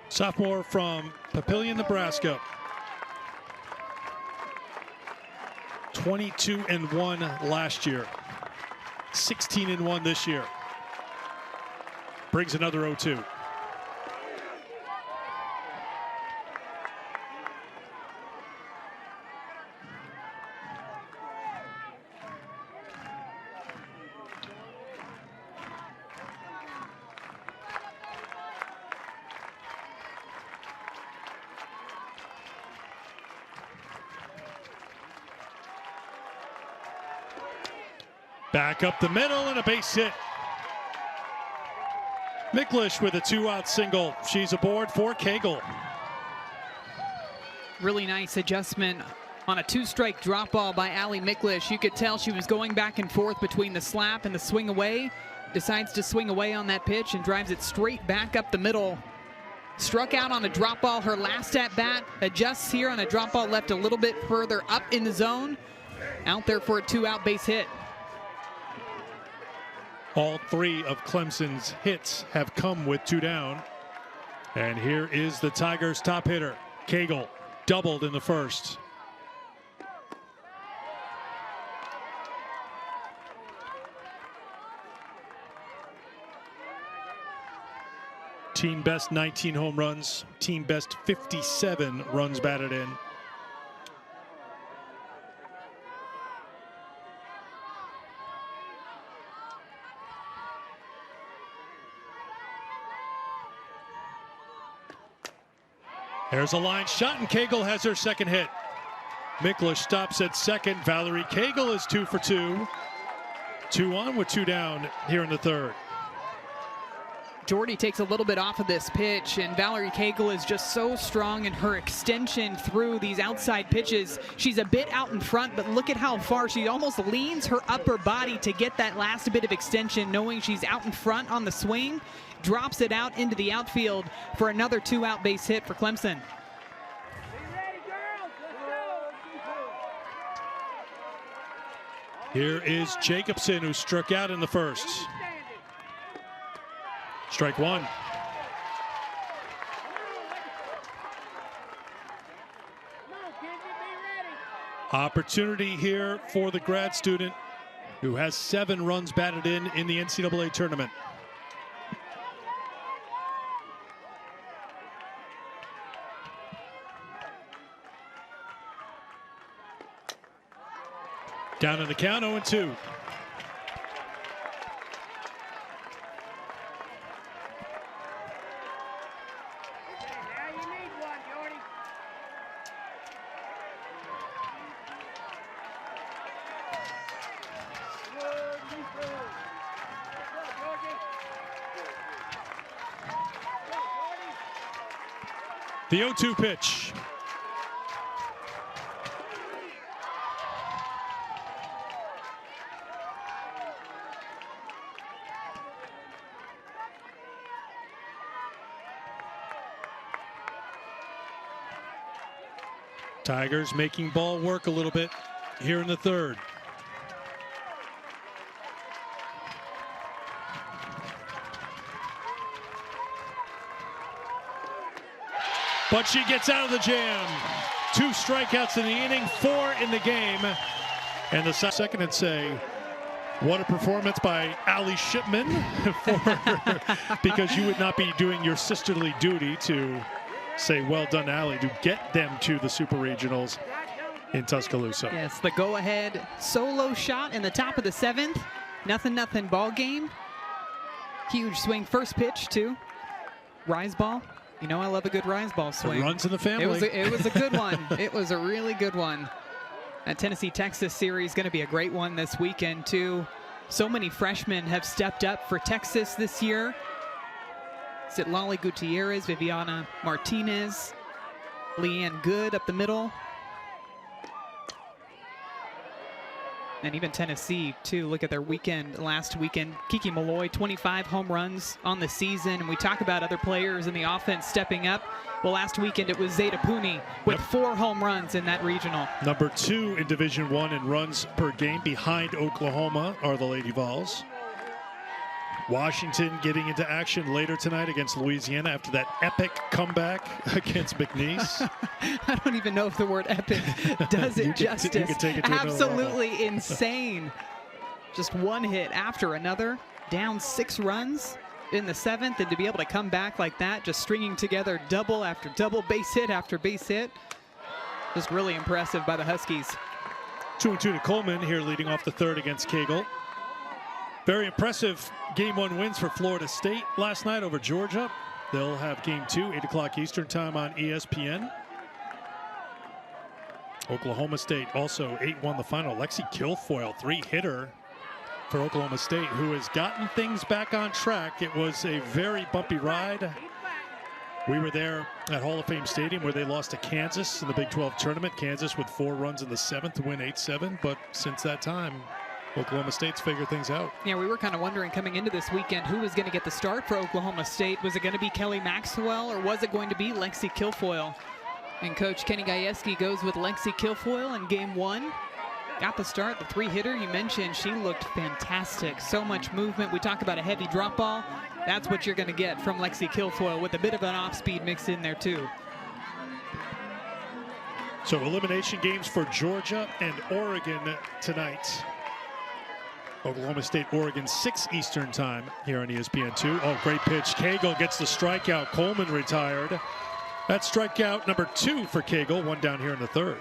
Sophomore from Papillion, Nebraska. 22-1 last year. 16-1 this year. Brings another 0-2. Back up the middle and a base hit. Miklish with a 2-out single. She's aboard for Cagle. Really nice adjustment on a 2-strike drop ball by Allie Miklish. You could tell she was going back and forth between the slap and the swing away. Decides to swing away on that pitch and drives it straight back up the middle. Struck out on a drop ball her last at bat. Adjusts here on a drop ball left a little bit further up in the zone. Out there for a 2-out base hit. All 3 of Clemson's hits have come with 2 down. And here is the Tigers' top hitter. Cagle doubled in the first. Team best 19 home runs. Team best 57 runs batted in. There's a line shot, and Cagle has her second hit. Miklish stops at second. Valerie Cagle is 2 for 2. 2 on with 2 down here in the third. Jordy takes a little bit off of this pitch, and Valerie Cagle is just so strong in her extension through these outside pitches. She's a bit out in front, but look at how far she almost leans her upper body to get that last bit of extension, knowing she's out in front on the swing. Drops it out into the outfield for another 2-out base hit for Clemson. Here is Jacobson, who struck out in the first. Strike 1. Opportunity here for the grad student who has 7 runs batted in the NCAA tournament. Down in the count, 0-2. Now you need one, Jordy. The 0-2 pitch. Tigers making ball work a little bit here in the third. but she gets out of the jam. 2 strikeouts in the inning, 4 in the game. And the second and say, what a performance by Allie Shipman, because you would not be doing your sisterly duty to say, well done, Allie, to get them to the Super Regionals in Tuscaloosa. Yes, the go-ahead solo shot in the top of the 7th. 0-0 ball game. Huge swing, first pitch to rise ball. You know I love a good rise ball swing. It runs in the family. It was a good one. It was a really good one. That Tennessee-Texas series is going to be a great one this weekend, too. So many freshmen have stepped up for Texas this year. Citlali Gutierrez, Viviana Martinez, Leanne Good up the middle. And even Tennessee, too. Look at their weekend last weekend. Kiki Malloy, 25 home runs on the season. And we talk about other players in the offense stepping up. Well, last weekend it was Zeta Pooney with 4 home runs in that regional. Number 2 in Division I in runs per game. Behind Oklahoma are the Lady Vols. Washington getting into action later tonight against Louisiana after that epic comeback against McNeese. I don't even know if the word epic does it justice. You can take it to absolutely insane. Just one hit after another, down 6 runs in the 7th, and to be able to come back like that, just stringing together double after double, base hit after base hit, just really impressive by the Huskies. 2-2 to Coleman here leading off the 3rd against Cagle. Very impressive Game 1 wins for Florida State last night over Georgia. They'll have Game 2, 8 o'clock Eastern time on ESPN. Oklahoma State also 8-1 the final. Lexi Kilfoyle, 3-hitter for Oklahoma State, who has gotten things back on track. It was a very bumpy ride. We were there at Hall of Fame Stadium where they lost to Kansas in the Big 12 tournament. Kansas with 4 runs in the 7th to win 8-7, but since that time, Oklahoma State's figured things out. Yeah, we were kind of wondering coming into this weekend who was going to get the start for Oklahoma State. Was it going to be Kelly Maxwell or was it going to be Lexi Kilfoyle? And Coach Kenny Gajewski goes with Lexi Kilfoyle in Game 1. Got the start, the 3-hitter you mentioned. She looked fantastic. So much movement. We talk about a heavy drop ball. That's what you're going to get from Lexi Kilfoyle with a bit of an off-speed mixed in there too. So elimination games for Georgia and Oregon tonight. Oklahoma State, Oregon, 6 Eastern time here on ESPN2. Oh, great pitch. Cagle gets the strikeout. Coleman retired. That's strikeout number 2 for Cagle, 1 down here in the 3rd.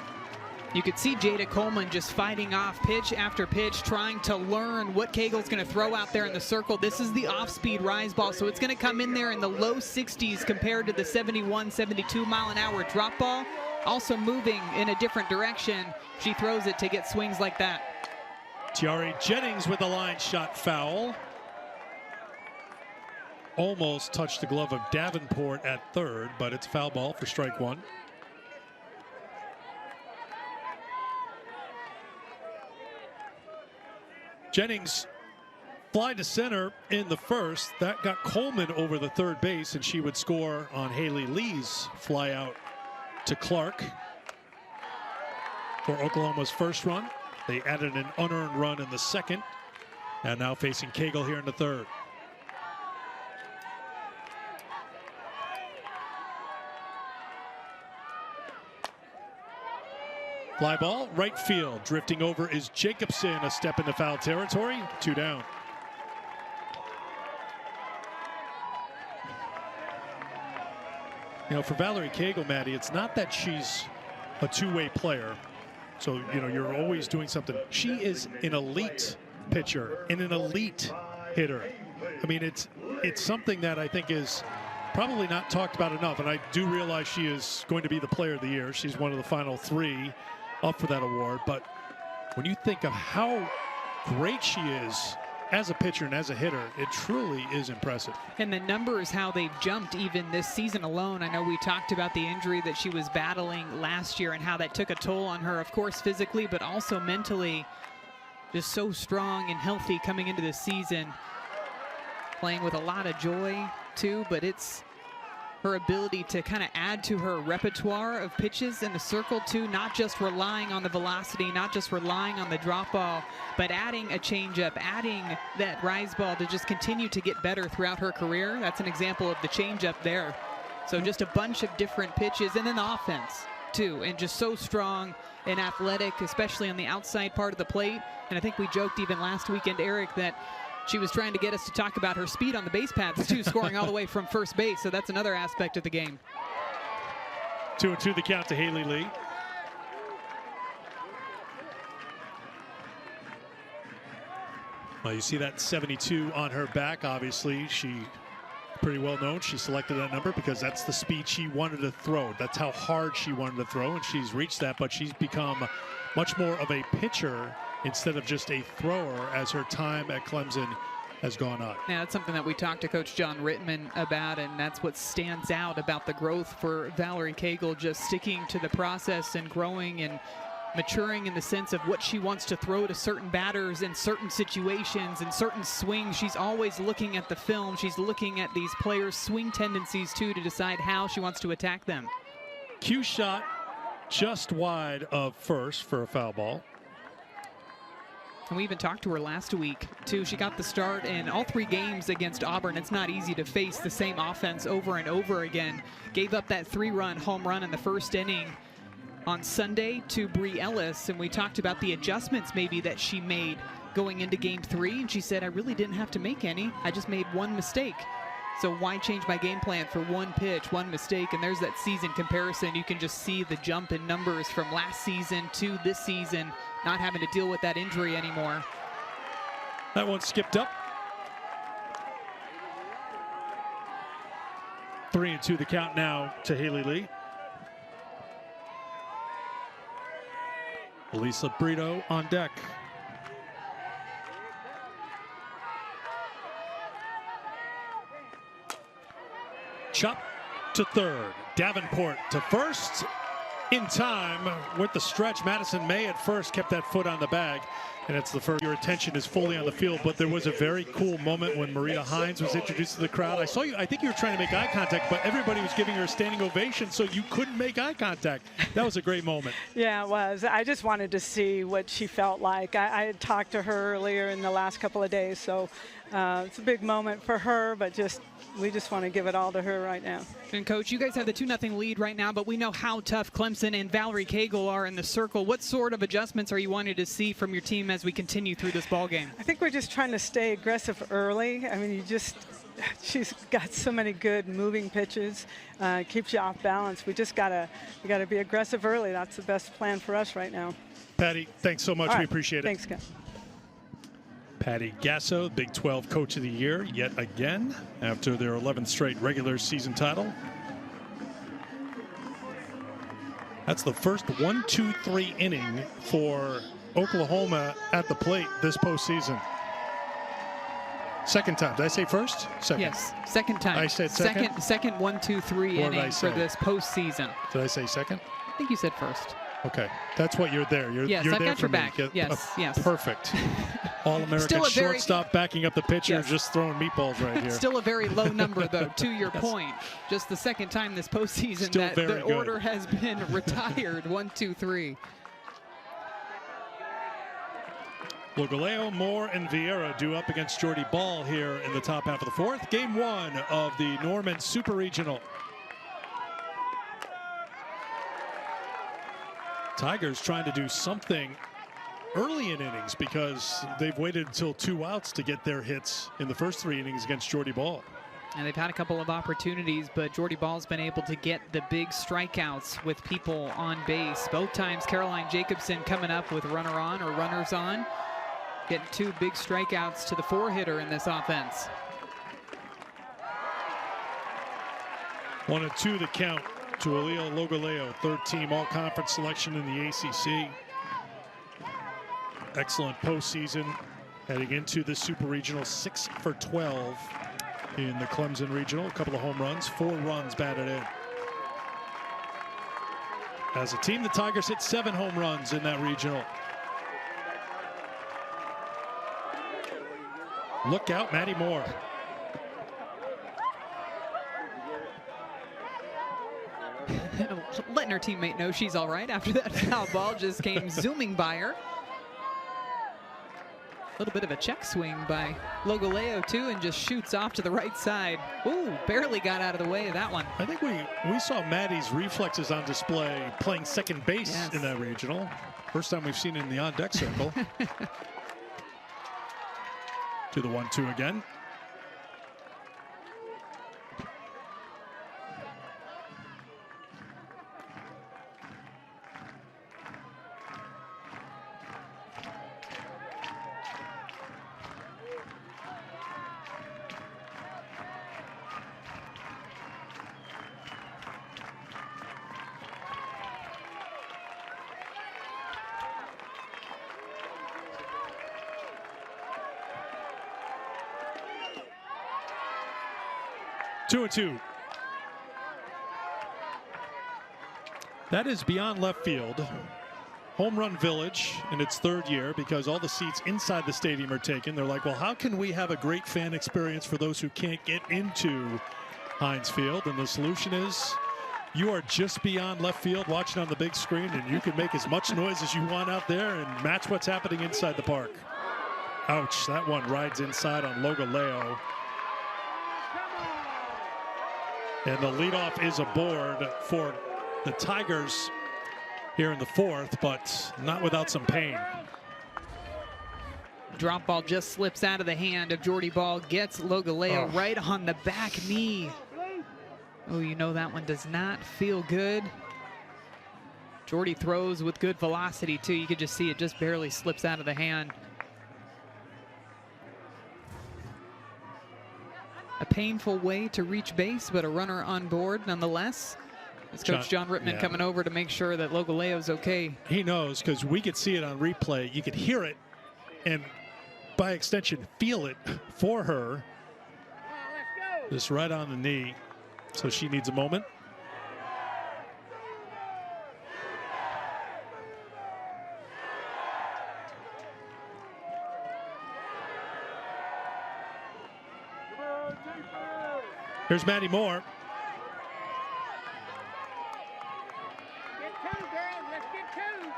You could see Jada Coleman just fighting off pitch after pitch, trying to learn what Cagle's going to throw out there in the circle. This is the off-speed rise ball, so it's going to come in there in the low 60s compared to the 71, 72 mile an hour drop ball. Also moving in a different direction. She throws it to get swings like that. Tiare Jennings with a line shot foul. Almost touched the glove of Davenport at 3rd, but it's foul ball for strike 1. Jennings fly to center in the 1st. That got Coleman over the 3rd base, and she would score on Haley Lee's fly out to Clark for Oklahoma's 1st run. They added an unearned run in the 2nd, and now facing Cagle here in the 3rd. Fly ball, right field. Drifting over is Jacobson, a step into foul territory. 2 down. You know, for Valerie Cagle, Maddie, it's not that she's a two-way player. So, you know, you're always doing something. She is an elite pitcher and an elite hitter. I mean, it's something that I think is probably not talked about enough. And I do realize she is going to be the player of the year. She's one of the final 3 up for that award. But when you think of how great she is as a pitcher and as a hitter, it truly is impressive. And the numbers, how they've jumped even this season alone. I know we talked about the injury that she was battling last year and how that took a toll on her, of course, physically, but also mentally. Just so strong and healthy coming into this season. Playing with a lot of joy, too, but it's her ability to kind of add to her repertoire of pitches in the circle, too, not just relying on the velocity, not just relying on the drop ball, but adding a changeup, adding that rise ball to just continue to get better throughout her career. That's an example of the changeup there. So just a bunch of different pitches, and then the offense too, and just so strong and athletic, especially on the outside part of the plate. And I think we joked even last weekend, Eric, that she was trying to get us to talk about her speed on the base paths too, scoring all the way from first base. So that's another aspect of the game. 2-2 the count to Haley Lee. Well, you see that 72 on her back. Obviously, she pretty well known. She selected that number because that's the speed she wanted to throw. That's how hard she wanted to throw, and she's reached that, but she's become much more of a pitcher instead of just a thrower as her time at Clemson has gone on. Yeah, that's something that we talked to Coach John Rittman about, and that's what stands out about the growth for Valerie Cagle, just sticking to the process and growing and maturing in the sense of what she wants to throw to certain batters in certain situations and certain swings. She's always looking at the film. She's looking at these players' swing tendencies too to decide how she wants to attack them. Cue shot just wide of first for a foul ball. And we even talked to her last week too. She got the start in all 3 games against Auburn. It's not easy to face the same offense over and over again. Gave up that 3-run home run in the first inning on Sunday to Bree Ellis, and we talked about the adjustments maybe that she made going into game 3, and she said, I really didn't have to make any. I just made one mistake. So why change my game plan for one pitch, one mistake? And there's that season comparison. You can just see the jump in numbers from last season to this season, not having to deal with that injury anymore. That one skipped up. 3-2 the count now to Haley Lee. Lisa Brito on deck. Chop to third. Davenport to first. In time with the stretch. Madison May at first kept that foot on the bag. And it's the first. Your attention is fully on the field, but there was a very cool moment when Marita Hines was introduced to the crowd. I saw you, I think you were trying to make eye contact, but everybody was giving her a standing ovation, so you couldn't make eye contact. That was a great moment. Yeah, it was. I just wanted to see what she felt like. I had talked to her earlier in the last couple of days, so it's a big moment for her, but we just want to give it all to her right now. And Coach, you guys have the 2-0 lead right now, but we know how tough Clemson and Valerie Cagle are in the circle. What sort of adjustments are you wanting to see from your team as we continue through this ball game? I think we're just trying to stay aggressive early. I mean, she's got so many good moving pitches, keeps you off balance. We gotta be aggressive early. That's the best plan for us right now. Patty, thanks so much. All right. We appreciate it. Thanks, guys. Patty Gasso, Big 12 Coach of the Year yet again after their 11th straight regular season title. That's the first 1-2-3 inning for Oklahoma at the plate this postseason. Second time. Did I say first? Second. Yes, second time. I said second? Second 1-2-3 inning for this postseason. Did I say second? I think you said first. Okay, that's what you're there. Yes, you're I've there got for your me. back. Yes, yes. Perfect. All-American shortstop backing up the pitcher, Yes. just throwing meatballs right here. Still a very low number, though, to your point. Just the second time this postseason Still that very the good. order has been retired. 1, 2, 3. Galeo, Moore, and Vieira due up against Jordy Ball here in the top half of the fourth. Game 1 of the Norman Super Regional. Tigers trying to do something early in innings because they've waited until 2 outs to get their hits in the first 3 innings against Jordy Ball. And they've had a couple of opportunities, but Jordy Ball's been able to get the big strikeouts with people on base. Both times Caroline Jacobson coming up with runner on or runners on. Getting 2 big strikeouts to the 4-hitter in this offense. 1-2 the count to Aaliyah Logaleo, third-team all-conference selection in the ACC. Excellent postseason heading into the Super Regional, 6 for 12 in the Clemson Regional. A couple of home runs, 4 runs batted in. As a team, the Tigers hit 7 home runs in that regional. Look out, Maddie Moore. Letting her teammate know she's all right after that foul ball just came zooming by her. A little bit of a check swing by Logoleo too, and just shoots off to the right side. Ooh, barely got out of the way of that one. I think we saw Maddie's reflexes on display playing second base in that regional. First time we've seen it in the on-deck circle. To the 1-2 again. Two and two. That is beyond left field. Home Run Village in its third year because all the seats inside the stadium are taken. They're like, well, how can we have a great fan experience for those who can't get into Heinz Field? And the solution is you are just beyond left field watching on the big screen, and you can make as much noise as you want out there and match what's happening inside the park. Ouch, that one rides inside on Logoleo. And the leadoff is aboard for the Tigers here in the fourth, but not without some pain. Drop ball just slips out of the hand of Jordy Ball, gets Logoleo right on the back knee. Oh, you know that one does not feel good. Jordy throws with good velocity too. You could just see it just barely slips out of the hand. A painful way to reach base, but a runner on board nonetheless. It's Coach John Rittman coming over to make sure that Logoleo's okay. He knows, because we could see it on replay. You could hear it, and by extension, feel it for her. Just right on the knee. So she needs a moment. Here's Maddie Moore. Get two, girls. Let's get two.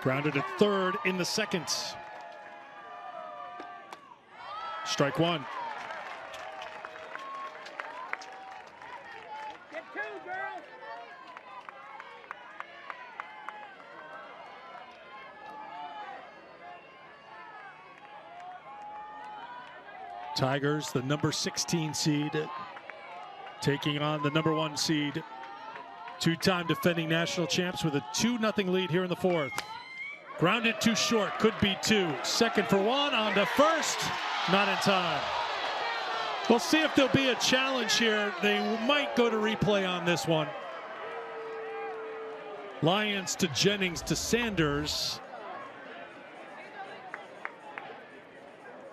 Grounded at third in the second. Strike one. Get two, girls. Tigers, the number 16 seed, taking on the number 1 seed. Two-time defending national champs with a 2-0 lead here in the fourth. Grounded too short, could be two. Second for one, on to first, not in time. We'll see if there'll be a challenge here. They might go to replay on this one. Lyons to Jennings to Sanders.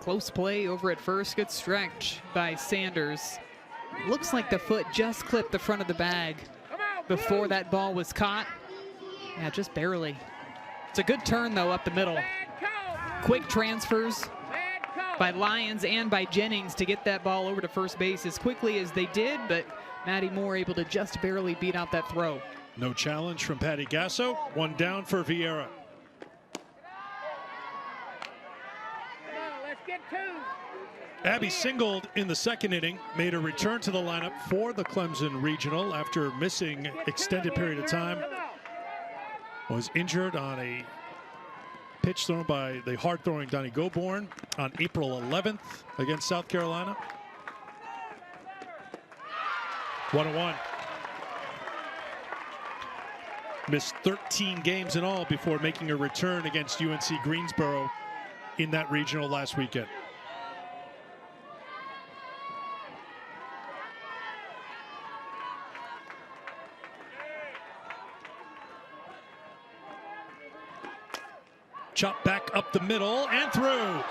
Close play over at first. Good stretch by Sanders. Looks like the foot just clipped the front of the bag before that ball was caught. Yeah, just barely. It's a good turn, though, up the middle. Quick transfers by Lyons and by Jennings to get that ball over to first base as quickly as they did, but Maddie Moore able to just barely beat out that throw. No challenge from Patty Gasso. One down for Vieira. Abby singled in the second inning, made a return to the lineup for the Clemson Regional after missing extended period of time. Was injured on a pitch thrown by the hard-throwing Donnie Goborn on April 11th against South Carolina. 1-1. Missed 13 games in all before making a return against UNC Greensboro in that regional last weekend. Chop back up the middle and through.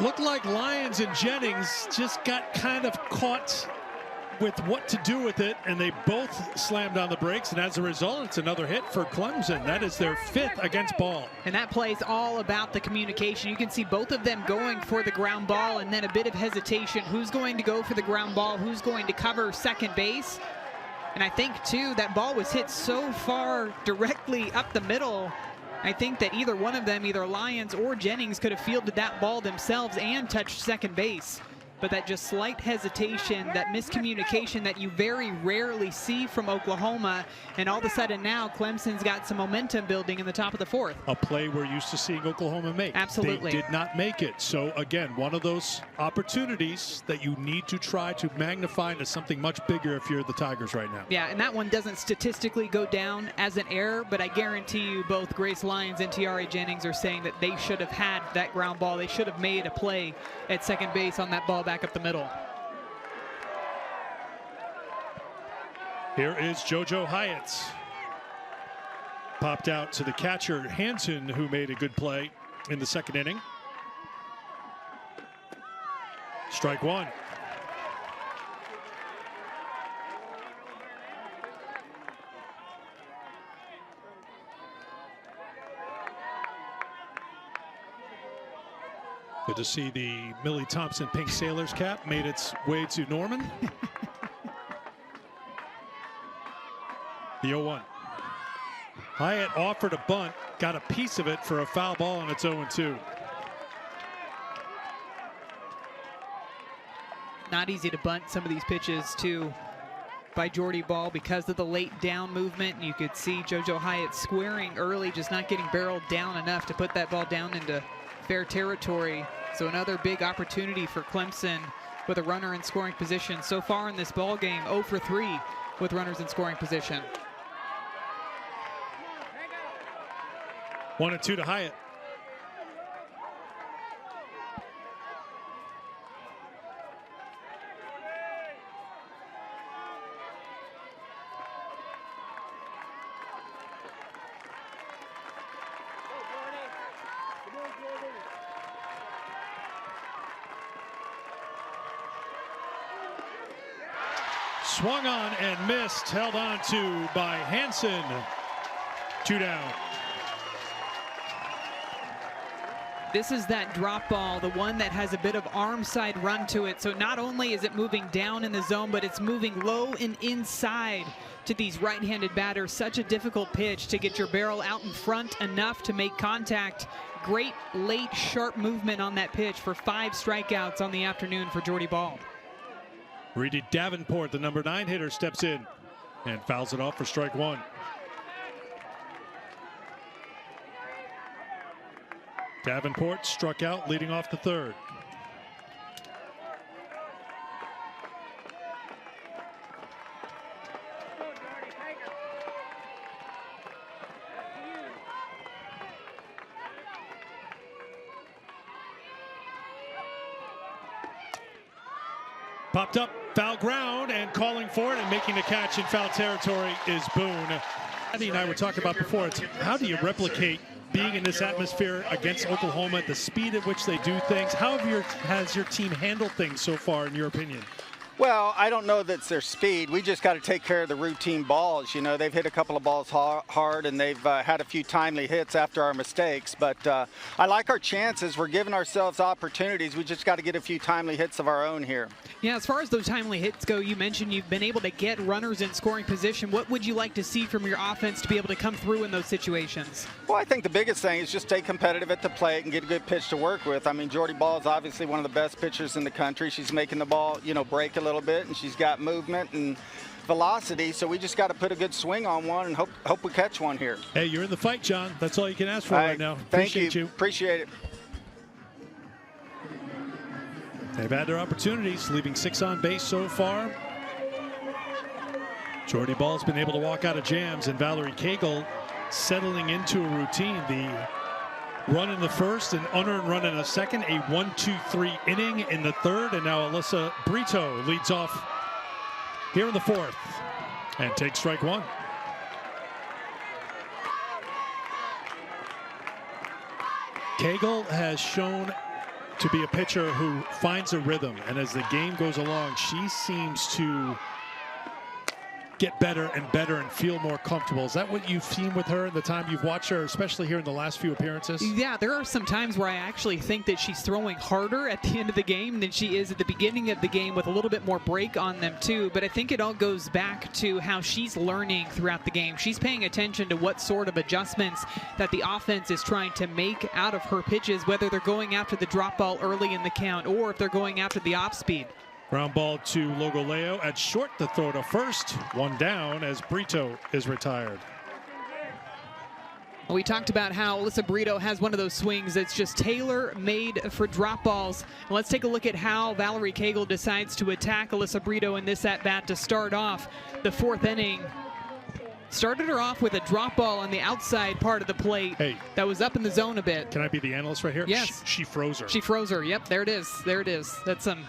Looked like Lyons and Jennings just got kind of caught with what to do with it, and they both slammed on the brakes, and as a result, it's another hit for Clemson. That is their 5th against Ball. And that play is all about the communication. You can see both of them going for the ground ball and then a bit of hesitation. Who's going to go for the ground ball? Who's going to cover second base? And I think, too, that ball was hit so far directly up the middle. I think that either one of them, either Lyons or Jennings, could have fielded that ball themselves and touched second base. But that just slight hesitation, that miscommunication that you very rarely see from Oklahoma. And all of a sudden now, Clemson's got some momentum building in the top of the fourth. A play we're used to seeing Oklahoma make. Absolutely. They did not make it. So, again, one of those opportunities that you need to try to magnify into something much bigger if you're the Tigers right now. Yeah, and that one doesn't statistically go down as an error, but I guarantee you both Grace Lyons and Tiare Jennings are saying that they should have had that ground ball. They should have made a play at second base on that ball back up the middle. Here is JoJo Hyatt. Popped out to the catcher, Hansen, who made a good play in the second inning. Strike one. Good to see the Millie Thompson pink sailor's cap made its way to Norman. The 0-1. Hyatt offered a bunt, got a piece of it for a foul ball, and it's 0-2. Not easy to bunt some of these pitches, too, by Jordy Ball because of the late down movement. You could see JoJo Hyatt squaring early, just not getting barreled down enough to put that ball down into fair territory. So another big opportunity for Clemson with a runner in scoring position. So far in this ball game, 0 for 3 with runners in scoring position. 1-2 to Hyatt. Swung on and missed, held on to by Hansen. 2 down. This is that drop ball, the one that has a bit of arm side run to it. So not only is it moving down in the zone, but it's moving low and inside to these right-handed batters. Such a difficult pitch to get your barrel out in front enough to make contact. Great late sharp movement on that pitch for 5 strikeouts on the afternoon for Jordy Ball. Reedy Davenport, the number 9 hitter, steps in and fouls it off for strike one. Davenport struck out leading off the third. Popped up, foul ground, and calling for it and making the catch in foul territory is Boone. Andy and I were talking about before, it's how do you replicate being in this atmosphere against Oklahoma at the speed at which they do things? How has your team handled things so far, in your opinion? Well, I don't know that's their speed. We just got to take care of the routine balls. You know, they've hit a couple of balls hard, and they've had a few timely hits after our mistakes. But I like our chances. We're giving ourselves opportunities. We just got to get a few timely hits of our own here. Yeah, as far as those timely hits go, you mentioned you've been able to get runners in scoring position. What would you like to see from your offense to be able to come through in those situations? Well, I think the biggest thing is just stay competitive at the plate and get a good pitch to work with. I mean, Jordy Ball is obviously one of the best pitchers in the country. She's making the ball, you know, break a little bit, and she's got movement and velocity, so we just got to put a good swing on one and hope we catch one here. Hey, you're in the fight, John. That's all you can ask for right now. Thank Appreciate you. Appreciate it. They've had their opportunities, leaving 6 on base so far. Jordy Ball's been able to walk out of jams, and Valerie Cagle settling into a routine. The run in the first, an unearned run in the second, a 1-2-3 inning in the third, and now Alyssa Brito leads off here in the fourth and takes strike one. Cagle has shown to be a pitcher who finds a rhythm, and as the game goes along, she seems to get better and better and feel more comfortable. Is that what you've seen with her in the time you've watched her, especially here in the last few appearances? Yeah, there are some times where I actually think that she's throwing harder at the end of the game than she is at the beginning of the game, with a little bit more break on them too. But I think it all goes back to how she's learning throughout the game. She's paying attention to what sort of adjustments that the offense is trying to make out of her pitches, whether they're going after the drop ball early in the count or if they're going after the off speed. Ground ball to Logoleo at short, the throw to first. One down as Brito is retired. We talked about how Alyssa Brito has one of those swings that's just tailor-made for drop balls. Let's take a look at how Valerie Cagle decides to attack Alyssa Brito in this at-bat to start off the fourth inning. Started her off with a drop ball on the outside part of the plate that was up in the zone a bit. Can I be the analyst right here? Yes. She froze her. She froze her. Yep, there it is. There it is. That's some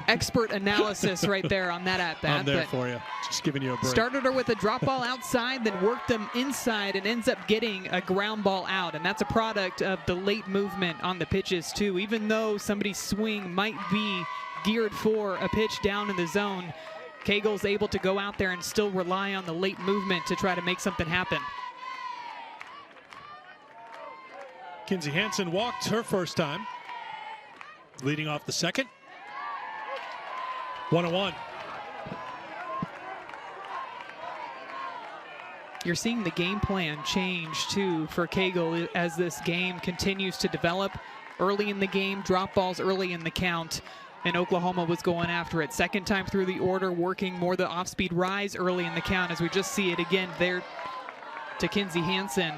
expert analysis right there on that at-bat. I'm there for you. Just giving you a break. Started her with a drop ball outside, then worked them inside and ends up getting a ground ball out. And that's a product of the late movement on the pitches too. Even though somebody's swing might be geared for a pitch down in the zone, Cagle's able to go out there and still rely on the late movement to try to make something happen. Kinsey Hansen walked her first time, leading off the second. 1-1. You're seeing the game plan change too for Cagle as this game continues to develop. Early in the game, drop balls early in the count, and Oklahoma was going after it. Second time through the order, working more the off-speed rise early in the count, as we just see it again there to Kinsey Hansen.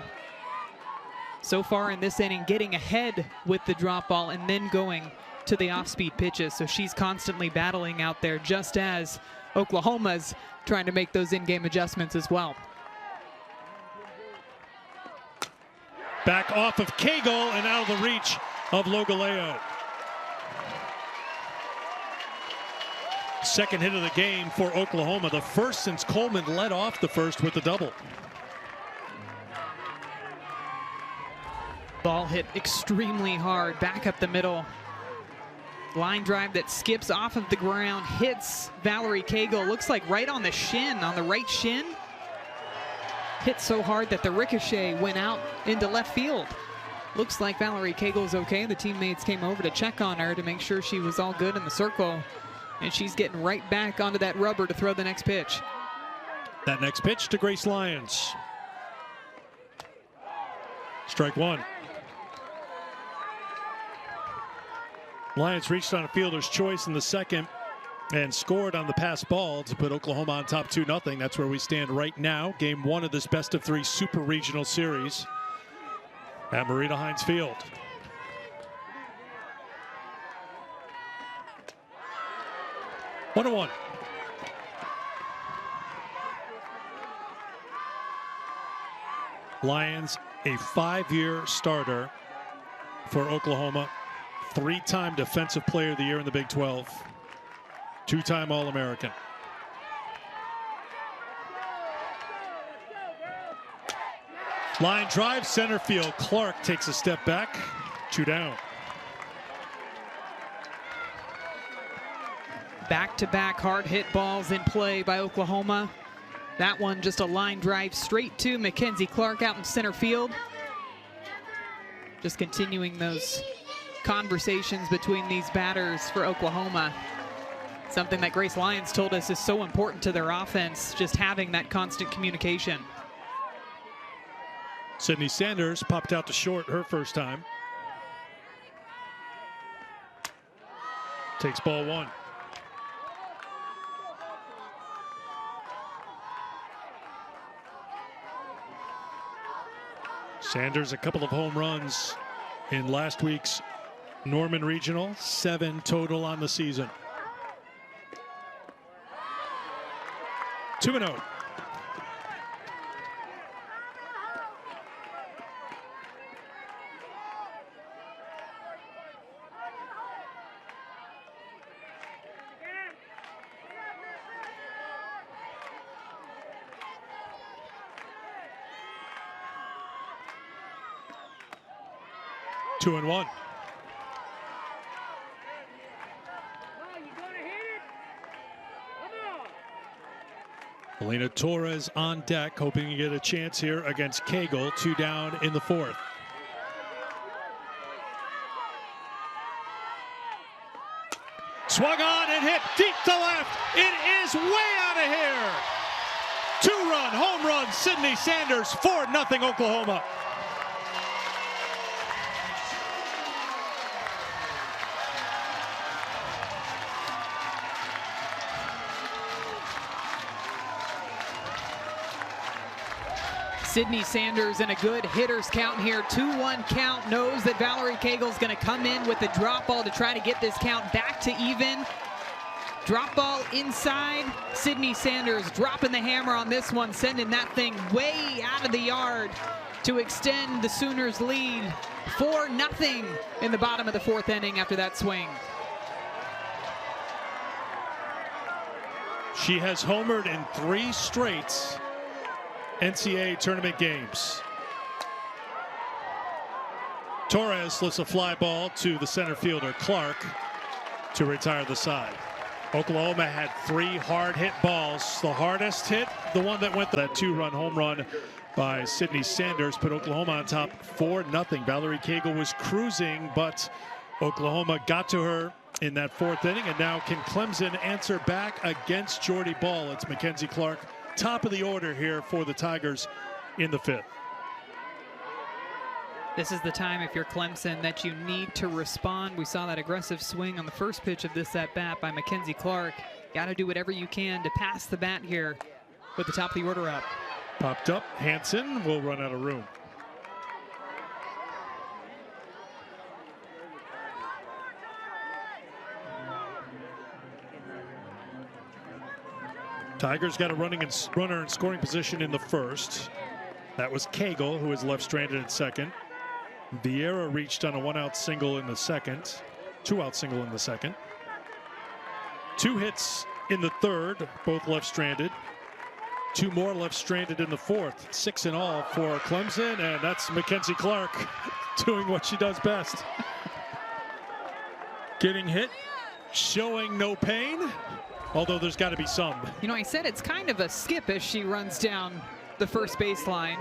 So far in this inning, getting ahead with the drop ball and then going to the off-speed pitches. So she's constantly battling out there, just as Oklahoma's trying to make those in-game adjustments as well. Back off of Cagle and out of the reach of Logoleo. Second hit of the game for Oklahoma, the first since Coleman led off the first with the double. Ball hit extremely hard, back up the middle. Line drive that skips off of the ground, hits Valerie Cagle, looks like right on the shin, on the right shin. Hit so hard that the ricochet went out into left field. Looks like Valerie Cagle's okay. The teammates came over to check on her to make sure she was all good in the circle. And she's getting right back onto that rubber to throw the next pitch. That next pitch to Grace Lyons. Strike one. Lyons reached on a fielder's choice in the second and scored on the pass ball to put Oklahoma on top 2-0. That's where we stand right now. Game one of this best-of-3 Super Regional Series at Marita Hines Field. One to one. Lyons, a 5-year starter for Oklahoma. 3-time Defensive Player of the Year in the Big 12. 2-time All-American. Line drive, center field. Clark takes a step back. 2 down. Back-to-back hard hit balls in play by Oklahoma. That one just a line drive straight to Mackenzie Clark out in center field. Just continuing those conversations between these batters for Oklahoma. Something that Grace Lyons told us is so important to their offense, just having that constant communication. Sydney Sanders popped out to short her first time. Takes ball one. Sanders, a couple of home runs in last week's Norman Regional, 7 total on the season. 2-0. Two and one. Come on, you gonna hit it? Come on. Elena Torres on deck, hoping to get a chance here against Cagle. 2 down in the 4th. Swung on and hit deep to left. It is way out of here. 2-run home run, Sydney Sanders, 4-0 Oklahoma. Sydney Sanders in a good hitter's count here. 2-1 count, knows that Valerie Cagle's going to come in with the drop ball to try to get this count back to even. Drop ball inside. Sydney Sanders dropping the hammer on this one, sending that thing way out of the yard to extend the Sooners' lead. 4-0 in the bottom of the 4th inning after that swing. She has homered in 3 straight NCAA tournament games. Torres lifts a fly ball to the center fielder Clark to retire the side. Oklahoma had 3 hard hit balls. The hardest hit, the one that went that 2-run home run by Sydney Sanders, put Oklahoma on top 4-0. Valerie Cagle was cruising, but Oklahoma got to her in that 4th inning, and now can Clemson answer back against Jordy Ball? It's Mackenzie Clark, top of the order here for the Tigers in the 5th. This is the time, if you're Clemson, that you need to respond. We saw that aggressive swing on the first pitch of this at-bat by Mackenzie Clark. Got to do whatever you can to pass the bat here with the top of the order up. Popped up. Hansen will run out of room. Tigers got a runner in scoring position in the 1st. That was Cagle, who was left stranded at 2nd. Vieira reached on a 1-out single in the 2nd. 2-out single in the 2nd. 2 hits in the 3rd, both left stranded. 2 more left stranded in the 4th. 6 in all for Clemson, and that's Mackenzie Clark doing what she does best. Getting hit, showing no pain. Although there's got to be some. You know, I said it's kind of a skip as she runs down the first baseline.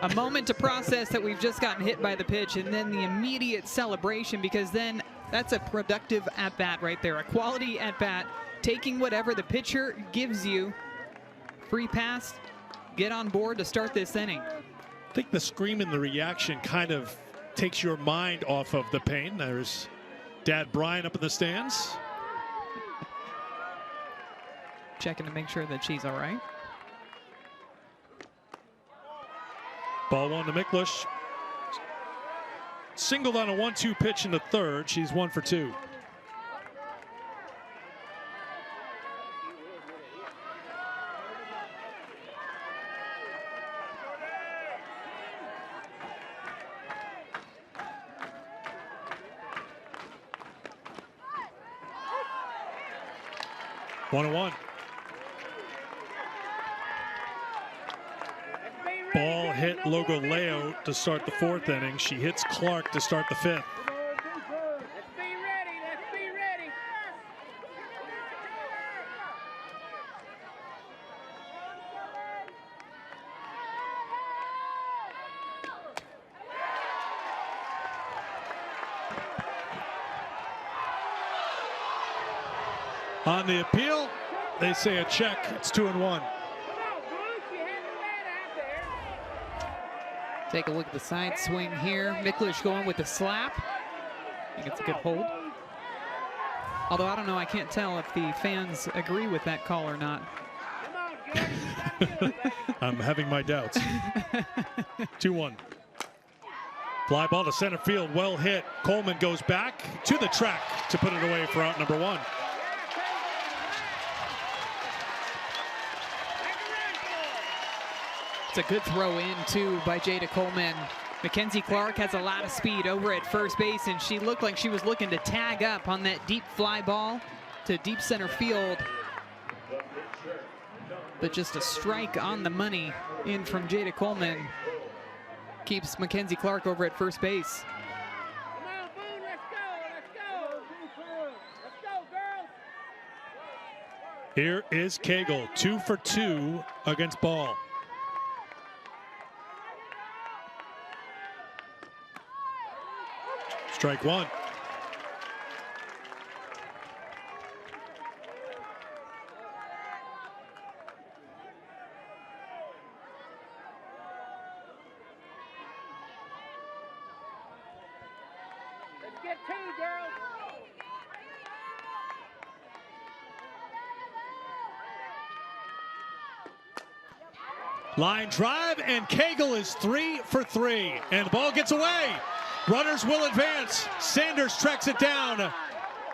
A moment to process that we've just gotten hit by the pitch, and then the immediate celebration, because then that's a productive at-bat right there. A quality at-bat, taking whatever the pitcher gives you. Free pass, get on board to start this inning. I think the scream and the reaction kind of takes your mind off of the pain. There's Dad Brian up in the stands. Checking to make sure that she's all right. Ball 1 to Miklish. Singled on a 1-2 pitch in the 3rd. She's 1 for 2. One and 1. Ball hit Logoleo to start the 4th inning. She hits Clark to start the 5th. Let's be ready. Let's be ready. On the appeal, they say a check. It's 2-1. Take a look at the side swing here. Miklish going with the slap. I think it's a good hold. Although I don't know, I can't tell if the fans agree with that call or not. I'm having my doubts. 2-1. Fly ball to center field, well hit. Coleman goes back to the track to put it away for out number 1. It's a good throw in, too, by Jada Coleman. Mackenzie Clark has a lot of speed over at first base, and she looked like she was looking to tag up on that deep fly ball to deep center field. But just a strike on the money in from Jada Coleman keeps Mackenzie Clark over at first base. Come on, Boone, let's go. Let's go. Let's go, girls. Here is Cagle, 2 for 2 against Ball. Strike one. Let's get two, girls. Line drive, and Cagle is 3 for 3. And the ball gets away. Runners will advance. Sanders tracks it down.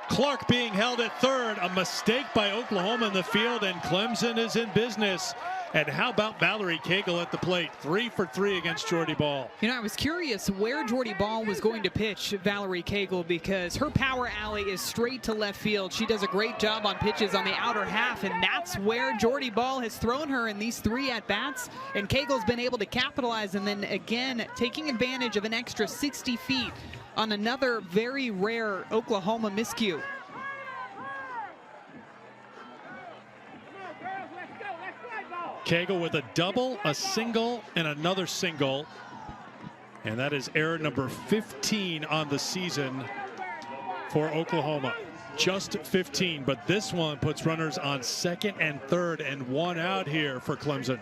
Clark being held at third. A mistake by Oklahoma in the field, and Clemson is in business. And how about Valerie Cagle at the plate? 3 for 3 against Jordy Ball. You know, I was curious where Jordy Ball was going to pitch Valerie Cagle, because her power alley is straight to left field. She does a great job on pitches on the outer half, and that's where Jordy Ball has thrown her in these 3 at-bats. And Cagle's been able to capitalize, and then again taking advantage of an extra 60 feet on another very rare Oklahoma miscue. Cagle with a double, a single, and another single. And that is error number 15 on the season for Oklahoma. Just 15, but this one puts runners on second and third, and 1 out here for Clemson.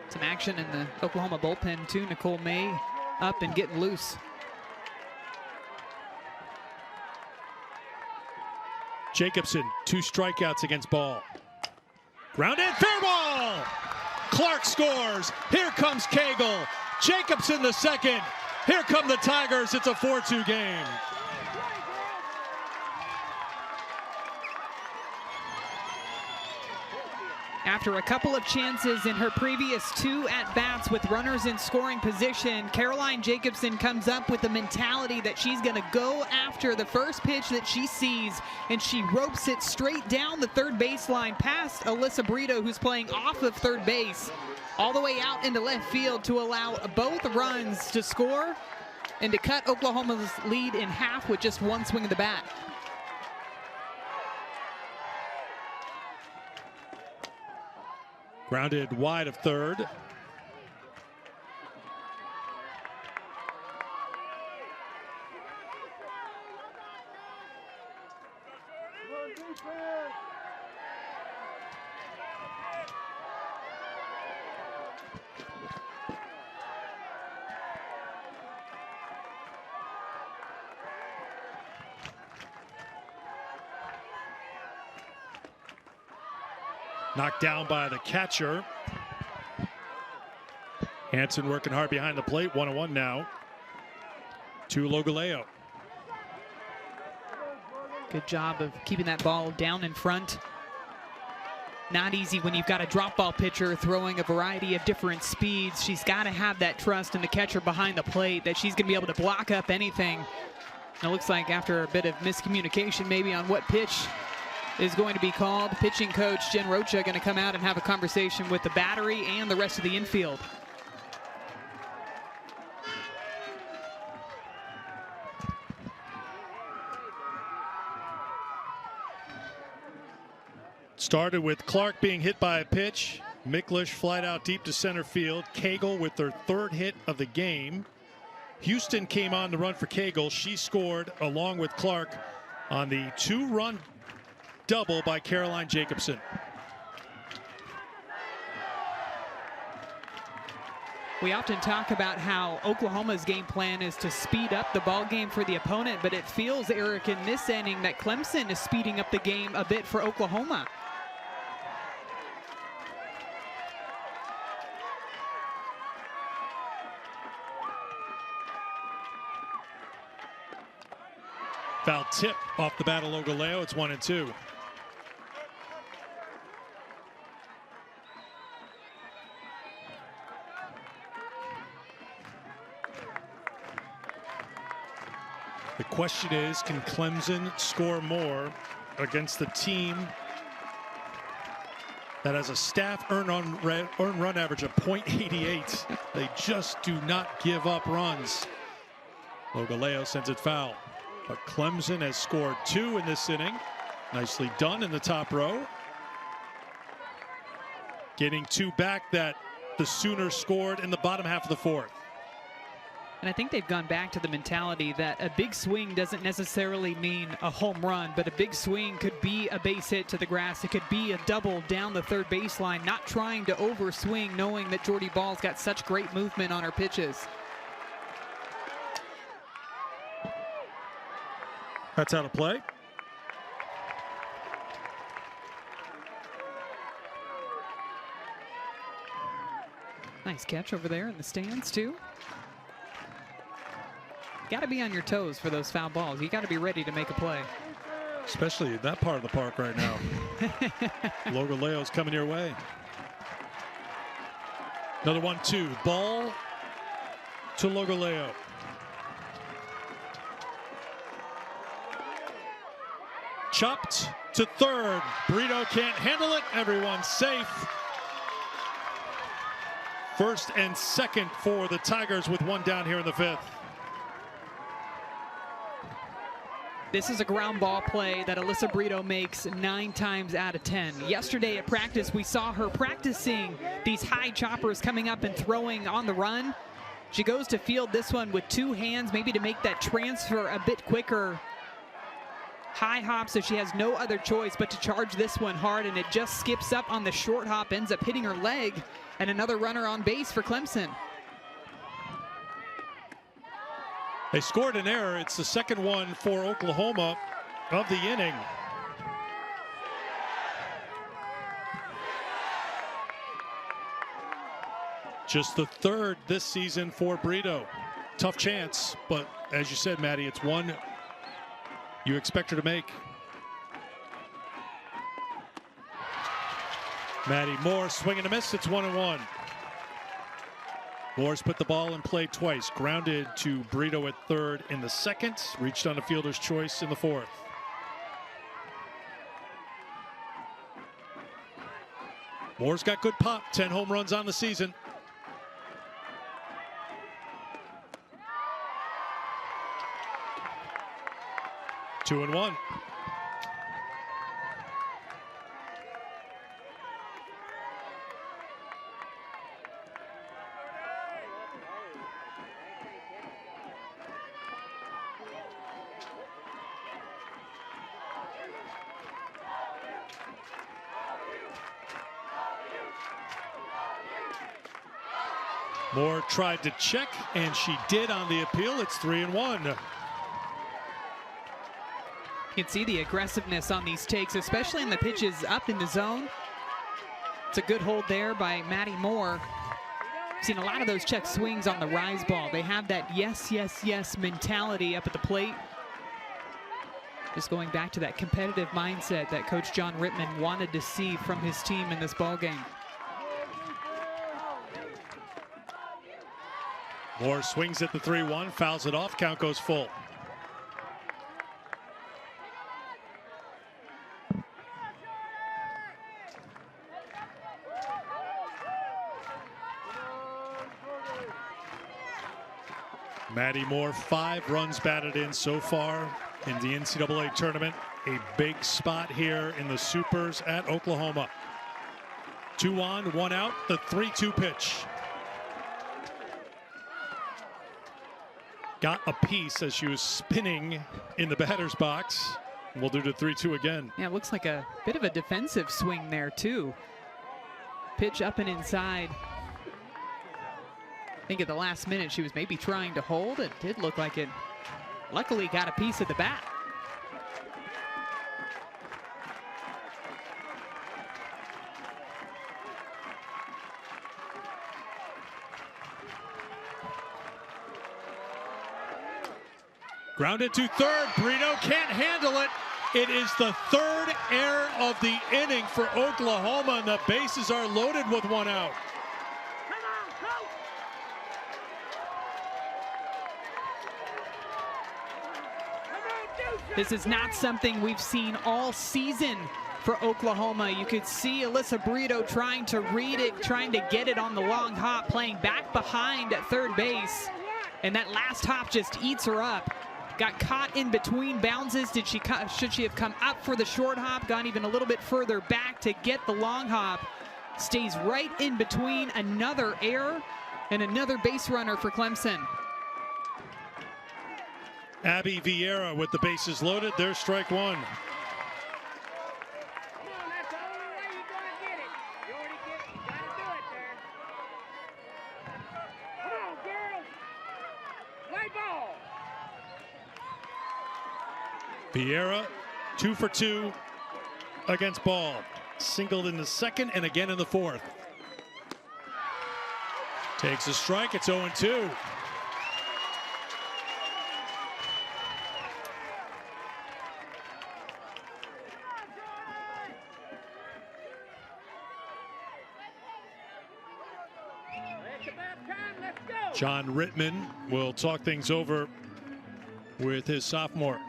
Some action in the Oklahoma bullpen too. Nicole May up and getting loose. Jacobson, 2 strikeouts against Ball. Grounded, fair ball! Clark scores. Here comes Cagle. Jacobson the second. Here come the Tigers. It's a 4-2 game. After a couple of chances in her previous 2 at-bats with runners in scoring position, Caroline Jacobson comes up with the mentality that she's going to go after the first pitch that she sees, and she ropes it straight down the third baseline past Alyssa Brito, who's playing off of third base, all the way out into left field to allow both runs to score and to cut Oklahoma's lead in half with just 1 swing of the bat. Grounded wide of third. Knocked down by the catcher. Hanson working hard behind the plate. 1-1 now to Logaleo. Good job of keeping that ball down in front. Not easy when you've got a drop ball pitcher throwing a variety of different speeds. She's got to have that trust in the catcher behind the plate that she's going to be able to block up anything. And it looks like after a bit of miscommunication maybe on what pitch is going to be called, pitching coach Jen Rocha going to come out and have a conversation with the battery and the rest of the infield. Started with Clark being hit by a pitch. Miklish flied out deep to center field. Cagle with their 3rd hit of the game. Houston came on to run for Cagle. She scored along with Clark on the 2-run double by Caroline Jacobson. We often talk about how Oklahoma's game plan is to speed up the ball game for the opponent, but it feels, Eric, in this inning that Clemson is speeding up the game a bit for Oklahoma. Foul tip off the bat of Logaleo. It's 1-2. The question is, can Clemson score more against the team that has a staff earned run average of .88? They just do not give up runs. Logaleo sends it foul. But Clemson has scored 2 in this inning. Nicely done in the top row. Getting 2 back that the Sooners scored in the bottom half of the 4th. And I think they've gone back to the mentality that a big swing doesn't necessarily mean a home run, but a big swing could be a base hit to the grass. It could be a double down the third baseline, not trying to overswing, knowing that Jordy Ball's got such great movement on her pitches. That's out of play. Nice catch over there in the stands, too. Got to be on your toes for those foul balls. You got to be ready to make a play. Especially in that part of the park right now. Logaleo's coming your way. Another 1-2. Ball to Logaleo. Chopped to third. Brito can't handle it. Everyone's safe. First and second for the Tigers with 1 down here in the 5th. This is a ground ball play that Alyssa Brito makes 9 times out of 10. Yesterday at practice, we saw her practicing these high choppers coming up and throwing on the run. She goes to field this one with 2 hands, maybe to make that transfer a bit quicker. High hop, so she has no other choice but to charge this one hard, and it just skips up on the short hop, ends up hitting her leg, and another runner on base for Clemson. They scored an error. It's the second one for Oklahoma of the inning. Just the 3rd this season for Brito. Tough chance, but as you said, Maddie, it's one you expect her to make. Maddie Moore swing and a miss. It's 1-1. Moore's put the ball in play twice. Grounded to Brito at 3rd in the 2nd. Reached on a fielder's choice in the 4th. Moore's got good pop. 10 home runs on the season. Two and one. Moore tried to check, and she did on the appeal. It's 3-1. You can see the aggressiveness on these takes, especially in the pitches up in the zone. It's a good hold there by Maddie Moore. I've seen a lot of those check swings on the rise ball. They have that yes, yes, yes mentality up at the plate. Just going back to that competitive mindset that Coach John Rittman wanted to see from his team in this ball game. Moore swings at the 3-1, fouls it off, count goes full. Maddie Moore, 5 runs batted in so far in the NCAA tournament. A big spot here in the Supers at Oklahoma. 2 on, 1 out, the 3-2 pitch. Got a piece as she was spinning in the batter's box. We'll do the 3-2 again. Yeah, it looks like a bit of a defensive swing there too. Pitch up and inside. I think at the last minute she was maybe trying to hold. It did look like it. Luckily got a piece of the bat. Grounded to third. Brito can't handle it. It is the 3rd error of the inning for Oklahoma, and the bases are loaded with 1 out. This is not something we've seen all season for Oklahoma. You could see Alyssa Brito trying to read it, trying to get it on the long hop, playing back behind at third base. And that last hop just eats her up. got caught in between bounces. Should she have come up for the short hop, gone even a little bit further back to get the long hop? Stays right in between. Another error and another base runner for Clemson. Abby Vieira with the bases loaded. There's strike one. Come on, that's the only way you're going to get it. You got to do it there. Come on, girls. Play ball. Vieira, 2 for 2 against Ball. Singled in the second and again in the fourth. Takes a strike. It's 0-2. John Rittman will talk things over with his sophomore.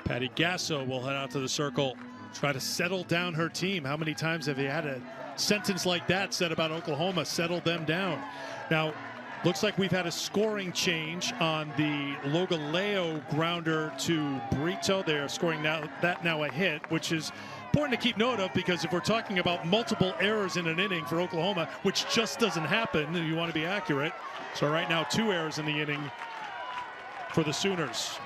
Patty Gasso will head out to the circle, try to settle down her team. How many times have you had a sentence like that said about Oklahoma? Settle them down. Now, looks like we've had a scoring change on the Logaleo grounder to Brito. They're scoring that now a hit, which is important to keep note of, because if we're talking about multiple errors in an inning for Oklahoma, which just doesn't happen, you want to be accurate. So right now, 2 errors in the inning for the Sooners.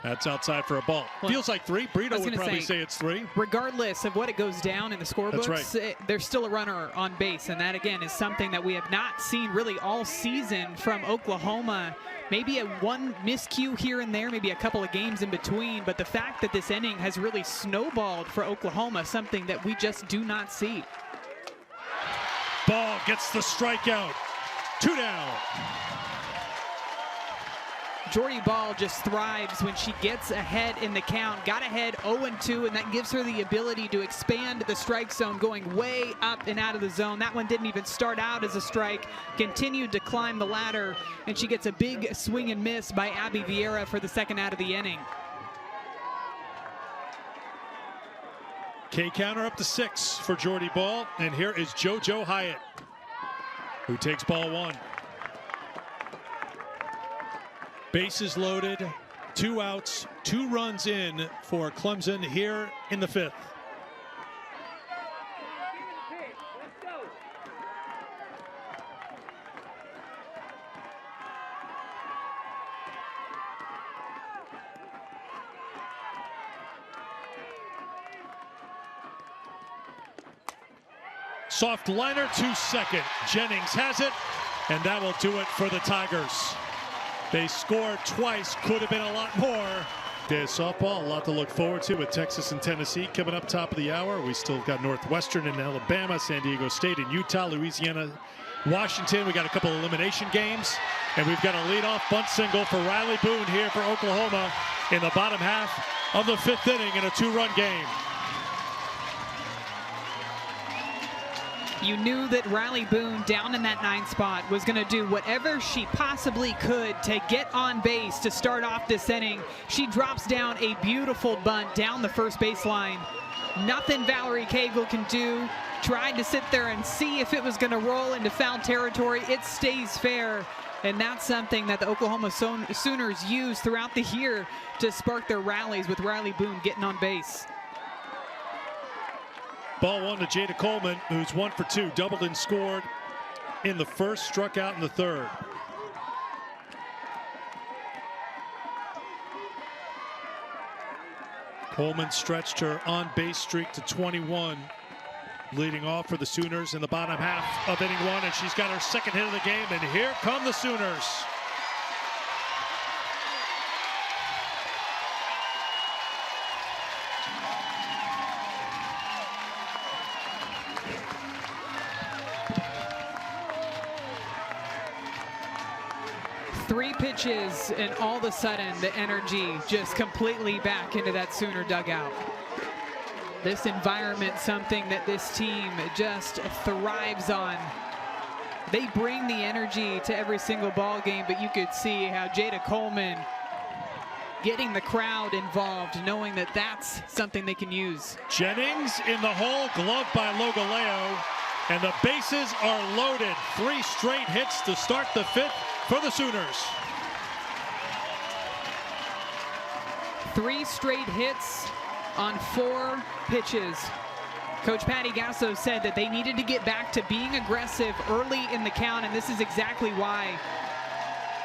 That's outside for a ball. Well, feels like 3. Brito would probably say it's 3. Regardless of what it goes down in the scorebooks, right. There's still a runner on base, and that again is something that we have not seen really all season from Oklahoma. Maybe a one miscue here and there, maybe a couple of games in between, but the fact that this inning has really snowballed for Oklahoma, something that we just do not see. Ball gets the strikeout. 2 down. Jordy Ball just thrives when she gets ahead in the count. Got ahead 0-2, and that gives her the ability to expand the strike zone, going way up and out of the zone. That one didn't even start out as a strike, continued to climb the ladder, and she gets a big swing and miss by Abby Vieira for the second out of the inning. K counter up to 6 for Jordy Ball, and here is JoJo Hyatt, who takes ball 1. Bases loaded, 2 outs, 2 runs in for Clemson here in the 5th. Soft liner to second. Jennings has it, and that will do it for the Tigers. They scored twice, could have been a lot more. There's softball, a lot to look forward to with Texas and Tennessee coming up top of the hour. We still got Northwestern in Alabama, San Diego State in Utah, Louisiana, Washington. We got a couple elimination games, and we've got a leadoff bunt single for Riley Boone here for Oklahoma in the bottom half of the 5th inning in a 2-run game. You knew that Riley Boone down in that 9 spot was going to do whatever she possibly could to get on base to start off this inning. She drops down a beautiful bunt down the first baseline. Nothing Valerie Cagle can do. Tried to sit there and see if it was going to roll into foul territory. It stays fair, and that's something that the Oklahoma Sooners use throughout the year to spark their rallies with Riley Boone getting on base. Ball 1 to Jada Coleman, who's 1 for 2, doubled and scored in the first, struck out in the 3rd. Coleman stretched her on-base streak to 21, leading off for the Sooners in the bottom half of inning 1, and she's got her 2nd hit of the game, and here come the Sooners. Three pitches, and all of a sudden the energy just completely back into that Sooner dugout. This environment, something that this team just thrives on. They bring the energy to every single ball game, but you could see how Jada Coleman getting the crowd involved, knowing that that's something they can use. Jennings in the hole, gloved by Logaleo. And the bases are loaded. 3 straight hits to start the 5th for the Sooners. 3 straight hits on 4 pitches. Coach Patty Gasso said that they needed to get back to being aggressive early in the count, and this is exactly why.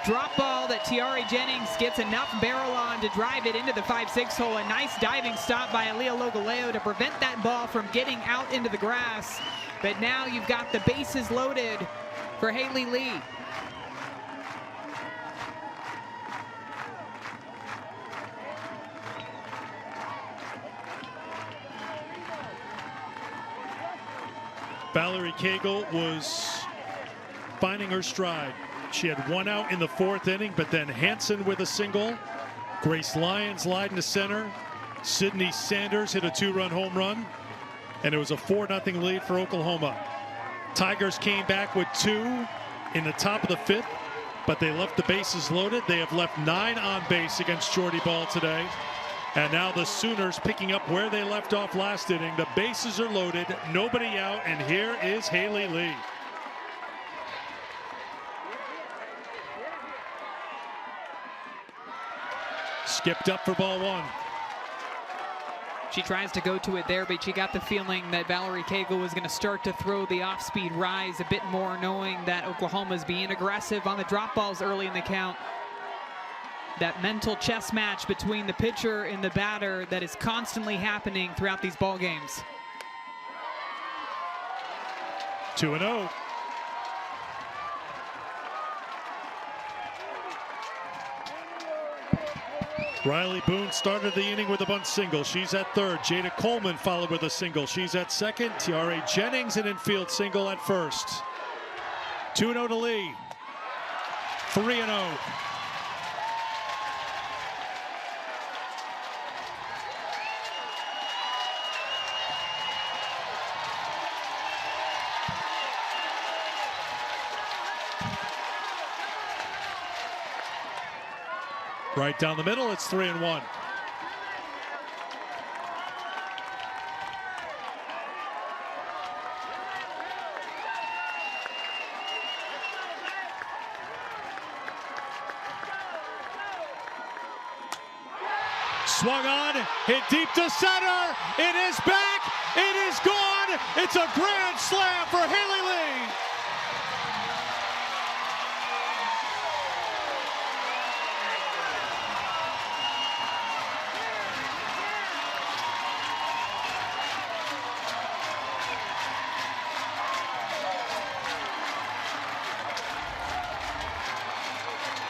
Drop ball that Tiare Jennings gets enough barrel on to drive it into the 5-6 hole. A nice diving stop by Aaliyah Logaleo to prevent that ball from getting out into the grass. But now you've got the bases loaded for Haley Lee. Valerie Cagle was finding her stride. She had 1 out in the 4th inning, but then Hanson with a single. Grace Lyons lined to center. Sydney Sanders hit a 2-run home run. And it was a 4-0 lead for Oklahoma. Tigers came back with 2 in the top of the 5th, but they left the bases loaded. They have left 9 on base against Jordy Ball today. And now the Sooners picking up where they left off last inning. The bases are loaded, nobody out, and here is Haley Lee. Skipped up for ball 1. She tries to go to it there, but she got the feeling that Valerie Cagle was going to start to throw the off-speed rise a bit more, knowing that Oklahoma's being aggressive on the drop balls early in the count. That mental chess match between the pitcher and the batter that is constantly happening throughout these ball games. 2-0. Riley Boone started the inning with a bunt single. She's at 3rd. Jada Coleman followed with a single. She's at 2nd. Tiare Jennings an infield single at 1st. 2-0 to Lee. 3-0. Right down the middle, it's 3-1. Swung on, hit deep to center. It is back, it is gone. It's a grand slam for Haley Lee.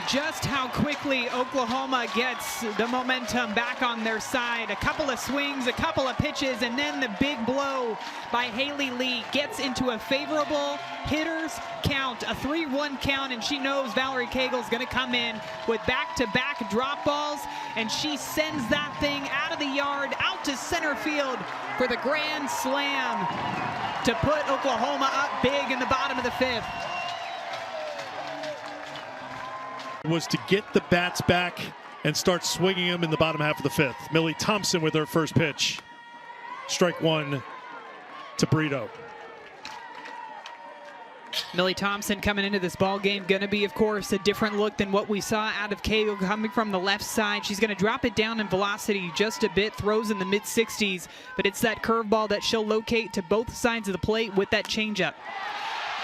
Just how quickly Oklahoma gets the momentum back on their side. A couple of swings, a couple of pitches, and then the big blow by Haley Lee gets into a favorable hitter's count, a 3-1 count, and she knows Valerie Cagle's going to come in with back-to-back drop balls, and she sends that thing out of the yard, out to center field for the grand slam to put Oklahoma up big in the bottom of the 5th. Was to get the bats back and start swinging them in the bottom half of the 5th. Millie Thompson with her first pitch. Strike 1 to Brito. Millie Thompson coming into this ball game, going to be, of course, a different look than what we saw out of Cagle coming from the left side. She's going to drop it down in velocity just a bit, throws in the mid-60s, but it's that curveball that she'll locate to both sides of the plate with that changeup.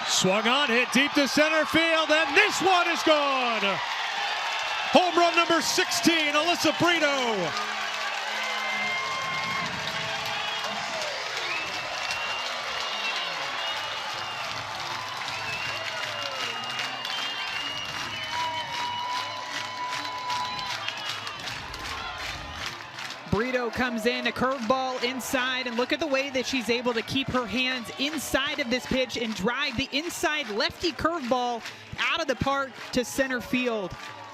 Swung on, hit deep to center field, and this one is gone. Home run number 16, Alyssa Brito. Brito comes in, a curveball inside, and look at the way that she's able to keep her hands inside of this pitch and drive the inside lefty curveball out of the park to center field.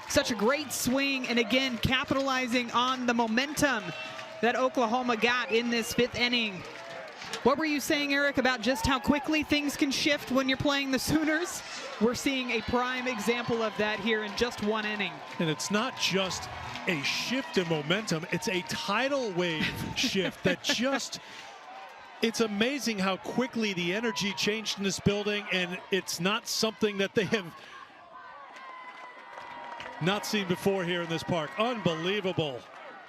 Such a great swing, and again, capitalizing on the momentum that Oklahoma got in this 5th inning. What were you saying, Eric, about just how quickly things can shift when you're playing the Sooners? We're seeing a prime example of that here in just 1 inning. And it's not just a shift in momentum, it's a tidal wave shift that just It's amazing how quickly the energy changed in this building, and it's not something that they have not seen before here in this park. Unbelievable.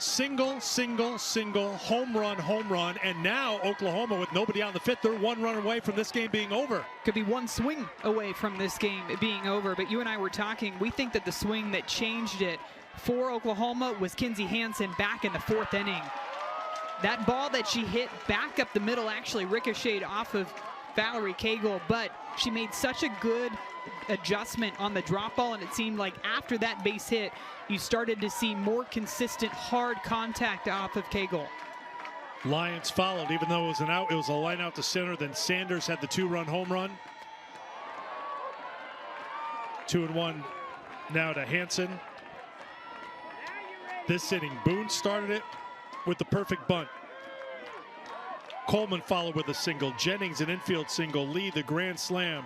Single, single, single, home run, and now Oklahoma, with nobody out in the fifth, they're one run away from this game being over. Could be one swing away from this game being over, but you and I were talking, we think that the swing that changed it for Oklahoma was Kinsey Hansen back in the fourth inning. That ball that she hit back up the middle actually ricocheted off of Valerie Cagle, but she made such a good adjustment on the drop ball, and it seemed like after that base hit, you started to see more consistent hard contact off of Cagle. Lions followed, even though it was an out. It was a line out to center. Then Sanders had the two-run home run. 2-1 now to Hansen. This inning, Boone started it with the perfect bunt. Coleman followed with a single. Jennings an infield single. Lee the grand slam.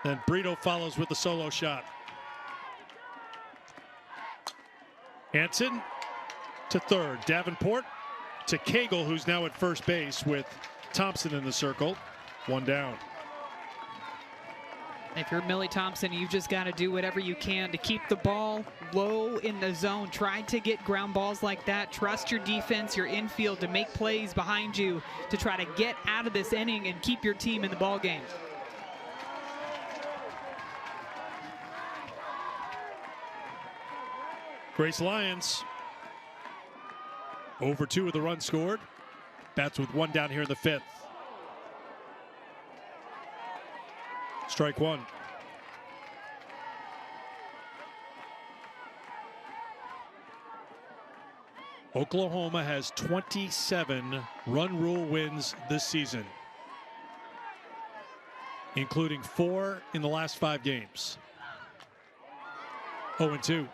Then Brito follows with the solo shot. Hansen to third. Davenport to Cagle, who's now at first base with Thompson in the circle. One down. If you're Millie Thompson, you've just got to do whatever you can to keep the ball low in the zone. Try to get ground balls like that. Trust your defense, your infield to make plays behind you to try to get out of this inning and keep your team in the ball game. Grace Lyons over 2 with the run scored. Bats with 1 down here in the fifth. Strike 1. Oklahoma has 27 run rule wins this season, including 4 in the last 5 games. 0-2.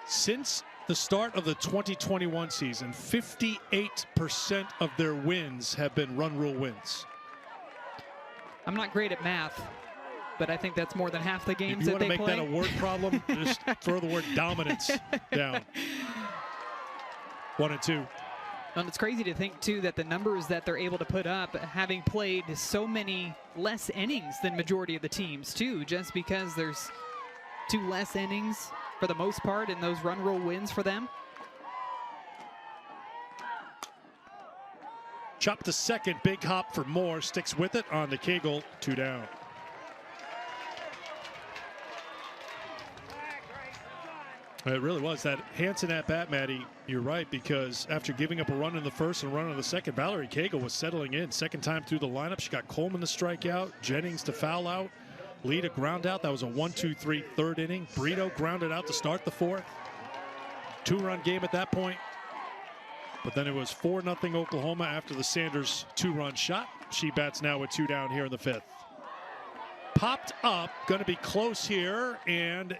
Since the start of the 2021 season, 58% of their wins have been run rule wins. I'm not great at math, but I think that's more than half the games if you that they want to play. make that a word problem, just throw the word dominance down. 1-2. And it's crazy to think, too, that the numbers that they're able to put up, having played so many less innings than majority of the teams, too, just because there's 2 less innings for the most part in those run rule wins for them. Chop to second, big hop for Moore, sticks with it on the Cagle, 2 down. It really was that Hansen at bat, Maddie. You're right, because after giving up a run in the first and a run in the second, Valerie Cagle was settling in. Second time through the lineup, she got Coleman to strike out, Jennings to foul out, Lee to ground out. That was a 1-2-3 third inning. Brito grounded out to start the fourth. 2-run game at that point. But then it was 4-0 Oklahoma after the Sanders 2-run shot. She bats now with 2 down here in the fifth. Popped up, going to be close here, and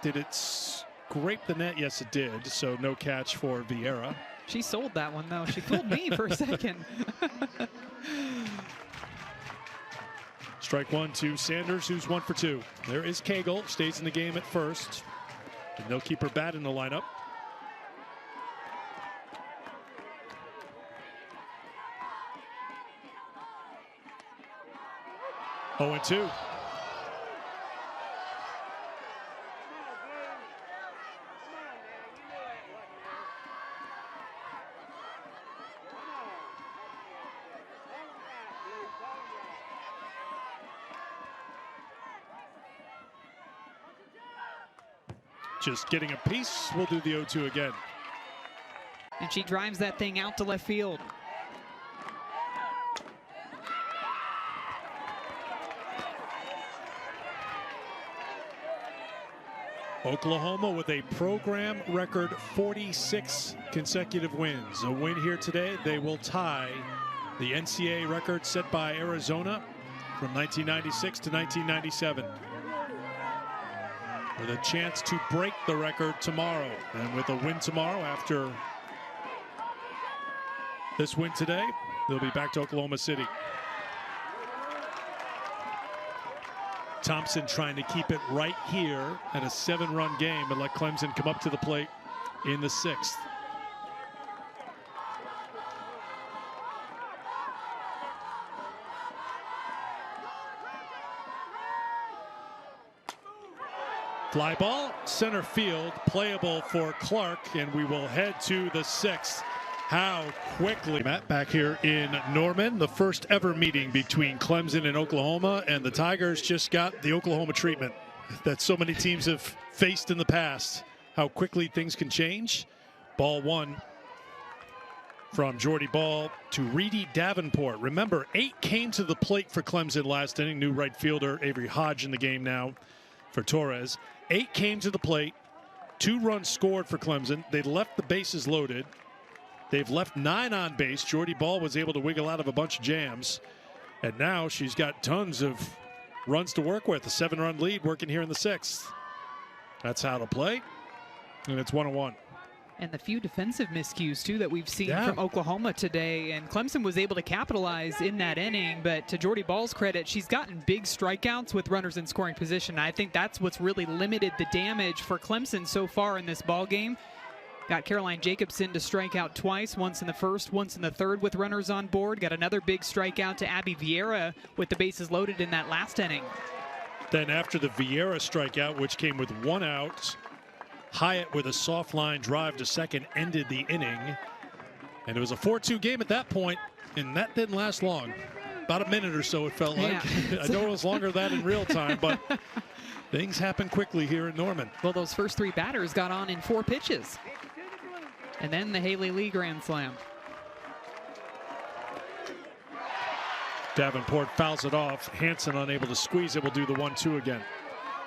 did it scrape the net? Yes, it did. So no catch for Vieira. She sold that one, though. She fooled me for a second. Strike 1 to Sanders, who's 1 for 2. There is Cagle, stays in the game at first. And they'll keep her bat in the lineup. Oh, and 2. Just getting a piece. We'll do the 0-2 again. And she drives that thing out to left field. Oklahoma with a program record 46 consecutive wins. A win here today, they will tie the NCAA record set by Arizona from 1996 to 1997. With a chance to break the record tomorrow. And with a win tomorrow after this win today, they'll be back to Oklahoma City. Thompson trying to keep it right here at a 7-run game and let Clemson come up to the plate in the 6th. Fly ball, center field, playable for Clark, and we will head to the 6th. How quickly. Matt, back here in Norman, the first ever meeting between Clemson and Oklahoma, and the Tigers just got the Oklahoma treatment that so many teams have faced in the past. How quickly things can change. Ball 1 from Jordy Ball to Reedy Davenport. Remember, 8 came to the plate for Clemson last inning. New right fielder Avery Hodge in the game now for Torres. 8 came to the plate. 2 runs scored for Clemson. They left the bases loaded. They've left 9 on base. Jordy Ball was able to wiggle out of a bunch of jams. And now she's got tons of runs to work with. A 7-run lead working here in the 6th. That's how to play. And it's 1-1. And the few defensive miscues, too, that we've seen from Oklahoma today. And Clemson was able to capitalize in that inning. But to Jordy Ball's credit, she's gotten big strikeouts with runners in scoring position. I think that's what's really limited the damage for Clemson so far in this ball game. Got Caroline Jacobson to strike out twice, once in the first, once in the third with runners on board. Got another big strikeout to Abby Vieira with the bases loaded in that last inning. Then after the Vieira strikeout, which came with 1 out, Hyatt with a soft line drive to second ended the inning. And it was a 4-2 game at that point, and that didn't last long. About a minute or so, it felt like. Yeah. I know it was longer than that in real time, but things happen quickly here in Norman. Well, those first 3 batters got on in 4 pitches. And then the Haley Lee grand slam. Davenport fouls it off. Hansen unable to squeeze it. Will do the 1-2 again.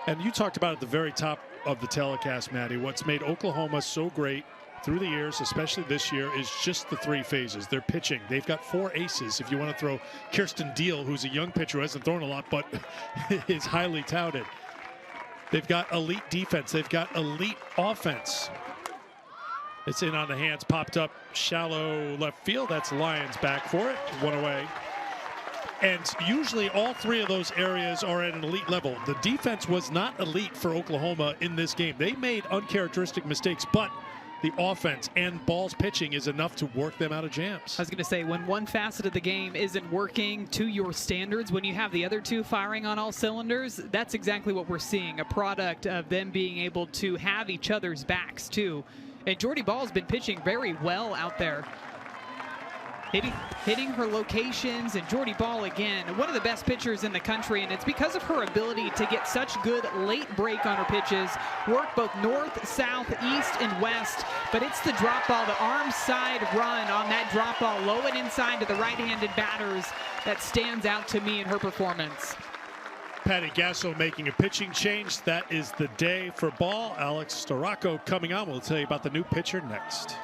And you talked about at the very top of the telecast, Maddie, what's made Oklahoma so great through the years, especially this year, is just the 3 phases. They're pitching. They've got 4 aces. If you want to throw Kirsten Deal, who's a young pitcher, hasn't thrown a lot, but is highly touted. They've got elite defense. They've got elite offense. It's in on the hands, popped up shallow left field. That's Lyons back for it. 1 away. And usually all 3 of those areas are at an elite level. The defense was not elite for Oklahoma in this game. They made uncharacteristic mistakes, but the offense and Ball's pitching is enough to work them out of jams. I was going to say, when one facet of the game isn't working to your standards, when you have the other 2 firing on all cylinders, that's exactly what we're seeing. A product of them being able to have each other's backs, too. And Jordy Ball's been pitching very well out there. Hitting her locations, and Jordy Ball, again, one of the best pitchers in the country, and it's because of her ability to get such good late break on her pitches, work both north, south, east, and west, but it's the drop ball, the arm side run on that drop ball, low and inside to the right-handed batters, that stands out to me in her performance. Patty Gasso making a pitching change. That is the day for Ball. Alex Storako coming on. We'll tell you about the new pitcher next.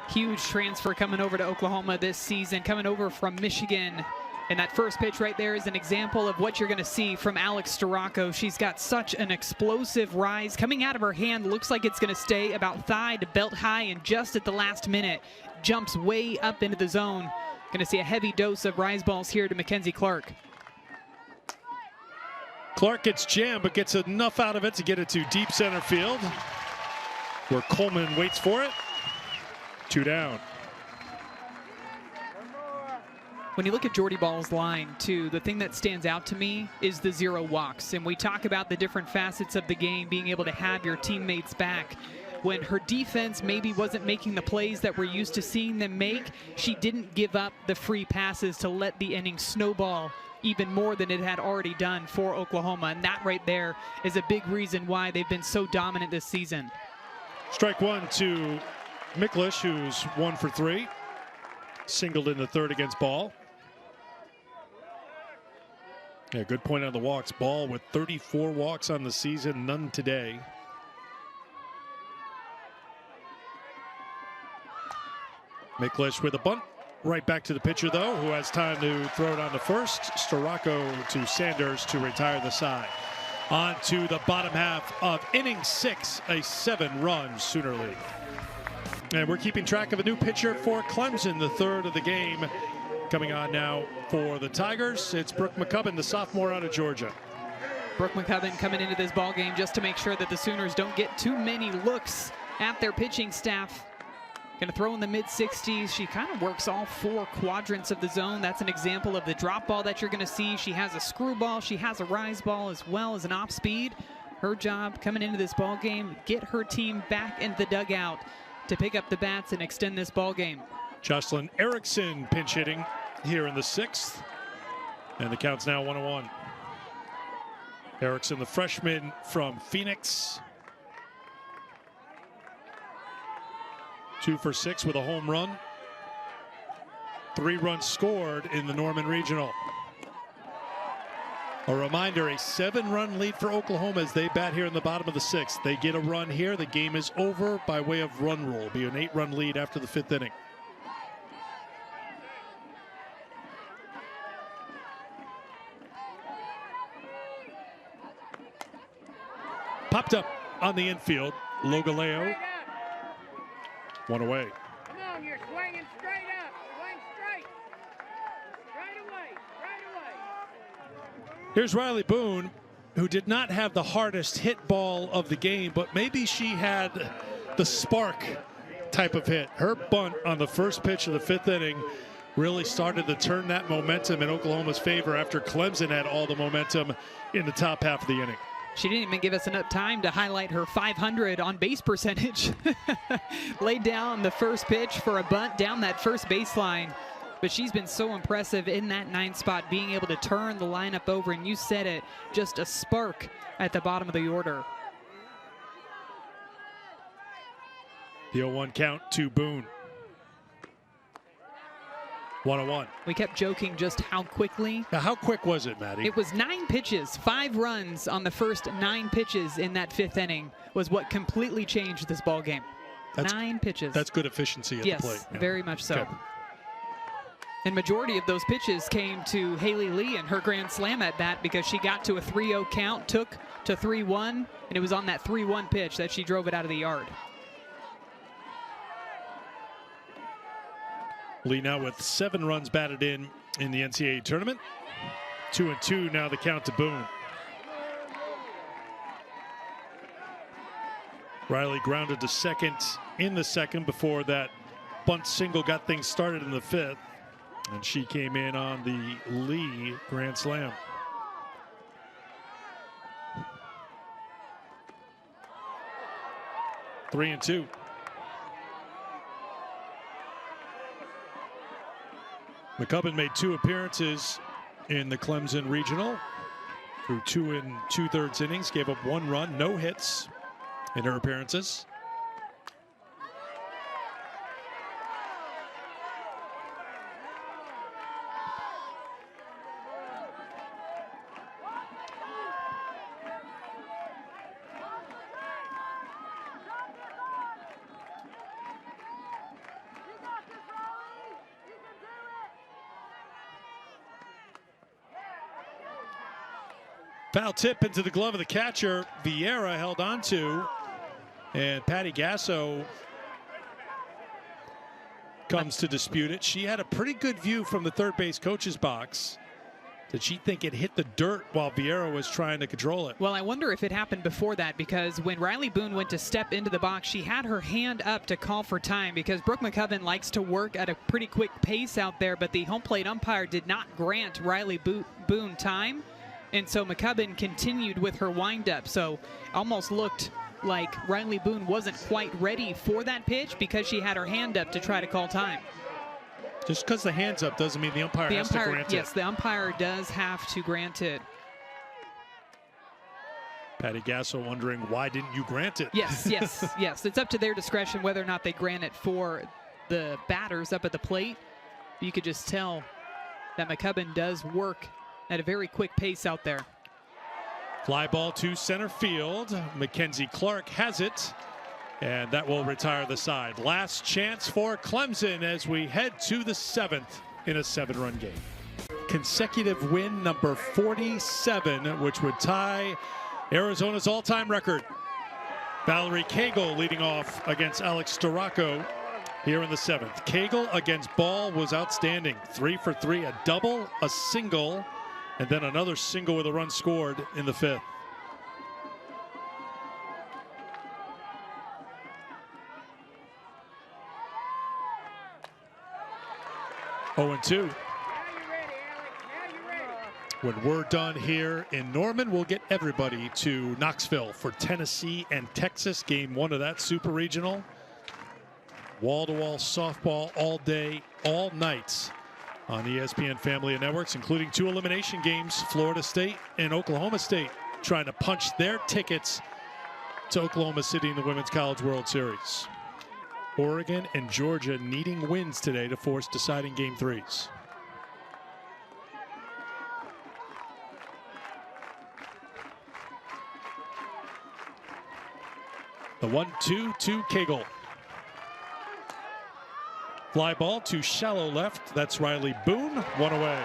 Huge transfer coming over to Oklahoma this season, coming over from Michigan. And that first pitch right there is an example of what you're going to see from Alex Storako. She's got such an explosive rise coming out of her hand. Looks like it's going to stay about thigh to belt high, and just at the last minute jumps way up into the zone. Going to see a heavy dose of rise balls here to Mackenzie Clark. Clark gets jammed, but gets enough out of it to get it to deep center field, where Coleman waits for it. 2 down. When you look at Jordy Ball's line, too, the thing that stands out to me is the 0 walks. And we talk about the different facets of the game, being able to have your teammates back. When her defense maybe wasn't making the plays that we're used to seeing them make, she didn't give up the free passes to let the inning snowball even more than it had already done for Oklahoma. And that right there is a big reason why they've been so dominant this season. Strike 1 to Miklish, who's 1 for 3. Singled in the 3rd against Ball. Yeah, good point on the walks. Ball with 34 walks on the season, none today. Miklish with a bunt. Right back to the pitcher, though, who has time to throw it on to first. Storako to Sanders to retire the side. On to the bottom half of inning 6, a 7-run Sooner lead. And we're keeping track of a new pitcher for Clemson, the 3rd of the game. Coming on now for the Tigers, it's Brooke McCubbin, the sophomore out of Georgia. Brooke McCubbin coming into this ball game just to make sure that the Sooners don't get too many looks at their pitching staff. Going to throw in the mid-60s. She kind of works all 4 quadrants of the zone. That's an example of the drop ball that you're going to see. She has a screwball. She has a rise ball as well as an off speed. Her job coming into this ball game, get her team back into the dugout to pick up the bats and extend this ball game. Jocelyn Erickson pinch hitting here in the 6th. And the count's now 1-1. Erickson, the freshman from Phoenix. 2 for 6 with a home run. 3 runs scored in the Norman Regional. A reminder, a 7-run lead for Oklahoma as they bat here in the bottom of the 6th. They get a run here, the game is over by way of run rule. It'll be an 8-run lead after the 5th inning. Popped up on the infield. Logaleo. 1 away. Come on, you're swinging straight up. Swing straight. Right away. Right away. Here's Riley Boone, who did not have the hardest hit ball of the game, but maybe she had the spark type of hit. Her bunt on the first pitch of the 5th inning really started to turn that momentum in Oklahoma's favor after Clemson had all the momentum in the top half of the inning. She didn't even give us enough time to highlight her 500 on base percentage. Laid down the first pitch for a bunt down that first baseline. But she's been so impressive in that 9th spot, being able to turn the lineup over. And you said it, just a spark at the bottom of the order. The 0-1 count to Boone. 1-1. We kept joking just how quickly. Now, how quick was it, Maddie? It was 9 pitches, 5 runs on the first 9 pitches in that 5th inning was what completely changed this ball game. 9 pitches. That's good efficiency at the plate. Yes, very much so. Okay. And majority of those pitches came to Haley Lee and her grand slam at bat because she got to a 3-0 count, took to 3-1, and it was on that 3-1 pitch that she drove it out of the yard. Lee now with 7 runs batted in the NCAA tournament. 2-2 now the count to Boone. Riley grounded to second in the 2nd before that bunt single got things started in the 5th. And she came in on the Lee grand slam. Three and two. McCubbin made 2 appearances in the Clemson Regional through 2 2/3 innings, gave up 1 run, no hits in her appearances. Foul tip into the glove of the catcher. Vieira held on to, and Patty Gasso comes to dispute it. She had a pretty good view from the third base coach's box. Did she think it hit the dirt while Vieira was trying to control it? Well, I wonder if it happened before that, because when Riley Boone went to step into the box, she had her hand up to call for time because Brooke McCubbin likes to work at a pretty quick pace out there, but the home plate umpire did not grant Riley Boone time. And so McCubbin continued with her windup. So almost looked like Riley Boone wasn't quite ready for that pitch because she had her hand up to try to call time. Just because the hand's up doesn't mean the umpire has to grant it. Yes, the umpire does have to grant it. Patty Gasso wondering, why didn't you grant it? Yes, yes, yes. It's up to their discretion whether or not they grant it for the batters up at the plate. You could just tell that McCubbin does work at a very quick pace out there. Fly ball to center field. Mackenzie Clark has it, and that will retire the side. Last chance for Clemson as we head to the 7th in a 7-run game. Consecutive win number 47, which would tie Arizona's all-time record. Valerie Cagle leading off against Alex Storako here in the 7th. Cagle against Ball was outstanding. 3 for 3, a double, a single, and then another single with a run scored in the 5th. Oh and 2. When we're done here in Norman, we'll get everybody to Knoxville for Tennessee and Texas, game 1 of that Super Regional. Wall-to-wall softball all day, all nights on ESPN Family of Networks, including 2 elimination games, Florida State and Oklahoma State, trying to punch their tickets to Oklahoma City in the Women's College World Series. Oregon and Georgia needing wins today to force deciding game 3s. The 1-2 Cagle. Fly ball to shallow left. That's Riley Boone. 1 away.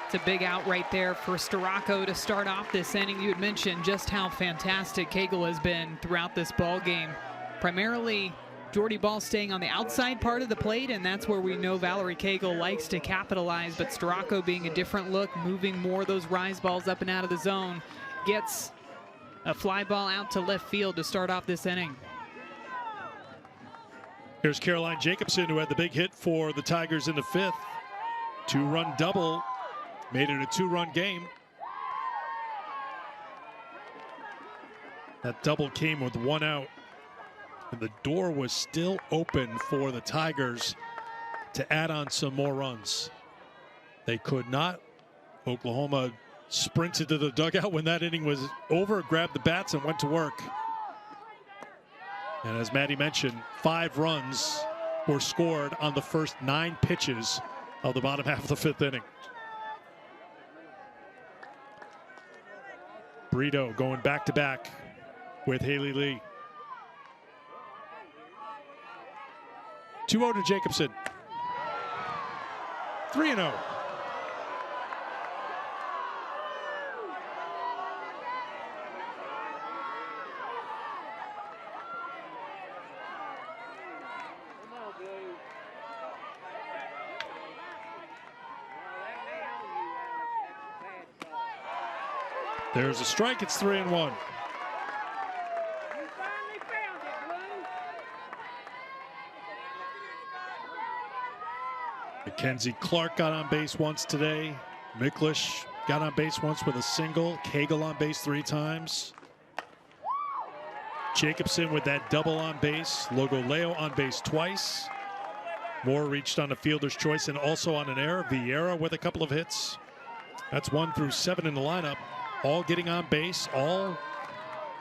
It's a big out right there for Storako to start off this inning. You had mentioned just how fantastic Cagle has been throughout this ball game. Primarily, Jordy Ball staying on the outside part of the plate, and that's where we know Valerie Cagle likes to capitalize. But Storako being a different look, moving more of those rise balls up and out of the zone, gets a fly ball out to left field to start off this inning. Here's Caroline Jacobson, who had the big hit for the Tigers in the 5th. 2-run double, made it a 2-run game. That double came with 1 out. And the door was still open for the Tigers to add on some more runs. They could not. Oklahoma sprinted to the dugout when that inning was over, grabbed the bats and went to work. And as Maddie mentioned, 5 runs were scored on the first 9 pitches of the bottom half of the 5th inning. Brito going back to back with Haley Lee. 2-0 to Jacobson. 3-0. There's a strike. It's 3-1. Mackenzie Clark got on base once today. Miklish got on base once with a single. Cagle on base 3 times. Jacobson with that double on base. Logoleo on base twice. Moore reached on a fielder's choice and also on an error. Vieira with a couple of hits. That's 1 through 7 in the lineup. All getting on base, all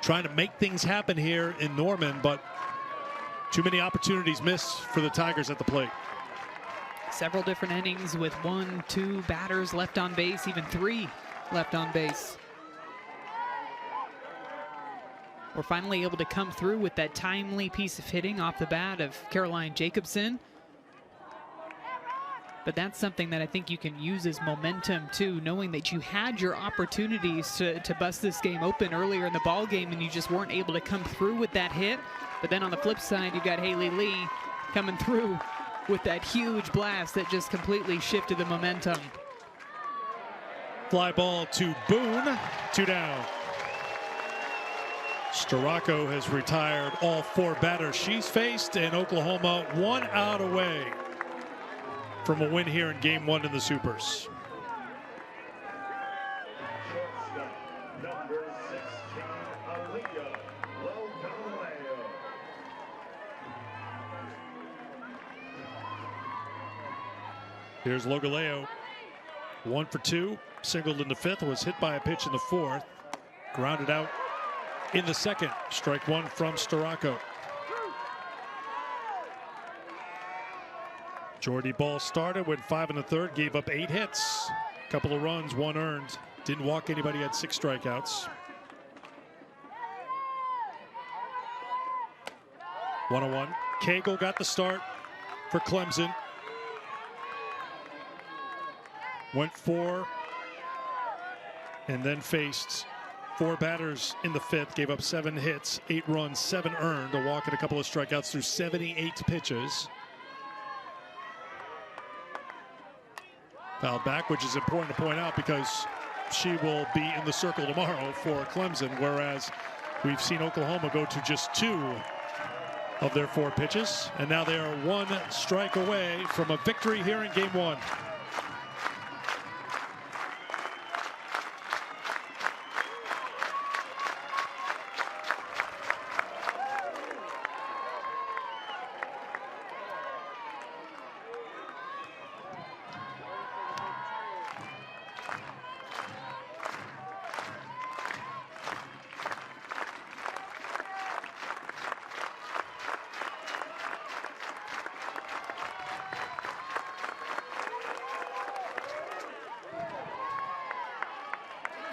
trying to make things happen here in Norman, but too many opportunities missed for the Tigers at the plate. Several different innings with 1, 2 batters left on base, even 3 left on base. We're finally able to come through with that timely piece of hitting off the bat of Caroline Jacobson. But that's something that I think you can use as momentum too, knowing that you had your opportunities to bust this game open earlier in the ball game and you just weren't able to come through with that hit. But then on the flip side, you got Haley Lee coming through with that huge blast that just completely shifted the momentum. Fly ball to Boone, 2 down. Storako has retired all 4 batters she's faced, and Oklahoma 1 out away from a win here in game 1 in the Supers. Here's Logoleo, 1 for 2, singled in the 5th, was hit by a pitch in the 4th, grounded out in the 2nd. Strike 1 from Storako. Jordy Ball started, went 5 in the 3rd, gave up 8 hits, couple of runs, 1 earned, didn't walk anybody, had 6 strikeouts. 1-1. Cagle got the start for Clemson. Went 4 and then faced 4 batters in the 5th, gave up 7 hits, 8 runs, 7 earned, a walk and a couple of strikeouts through 78 pitches. Fouled back, which is important to point out because she will be in the circle tomorrow for Clemson, whereas we've seen Oklahoma go to just 2 of their 4 pitches, and now they are 1 strike away from a victory here in game 1.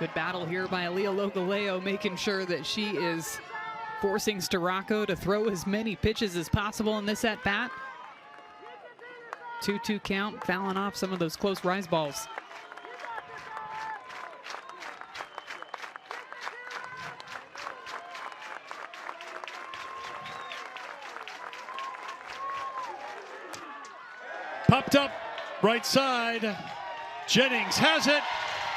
Good battle here by Aaliyah Logaleo, making sure that she is forcing Starocco to throw as many pitches as possible in this at-bat. 2-2 count, fouling off some of those close rise balls. Popped up right side. Jennings has it.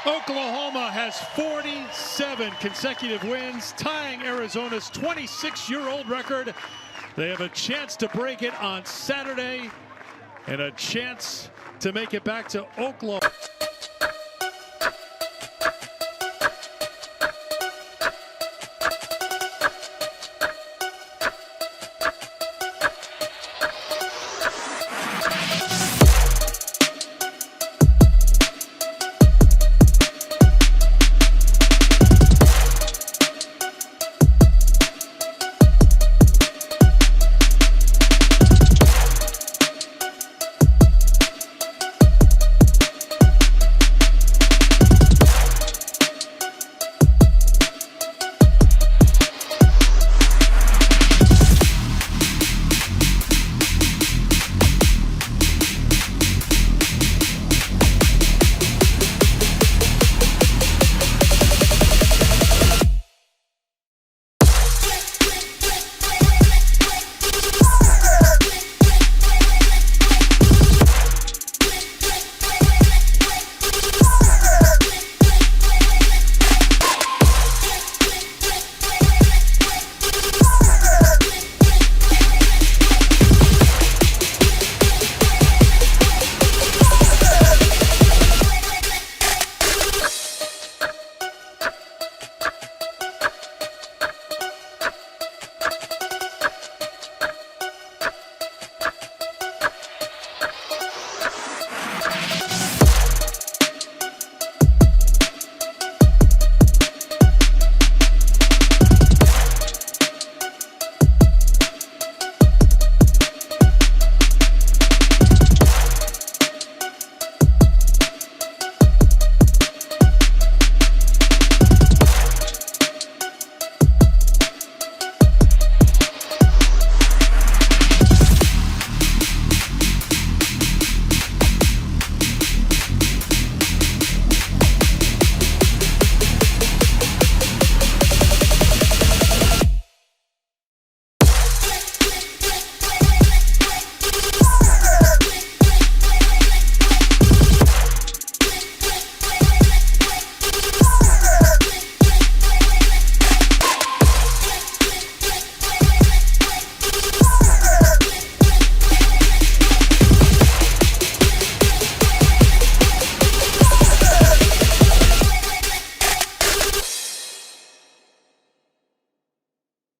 Oklahoma has 47 consecutive wins, tying Arizona's 26-year-old record. They have a chance to break it on Saturday and a chance to make it back to Oklahoma.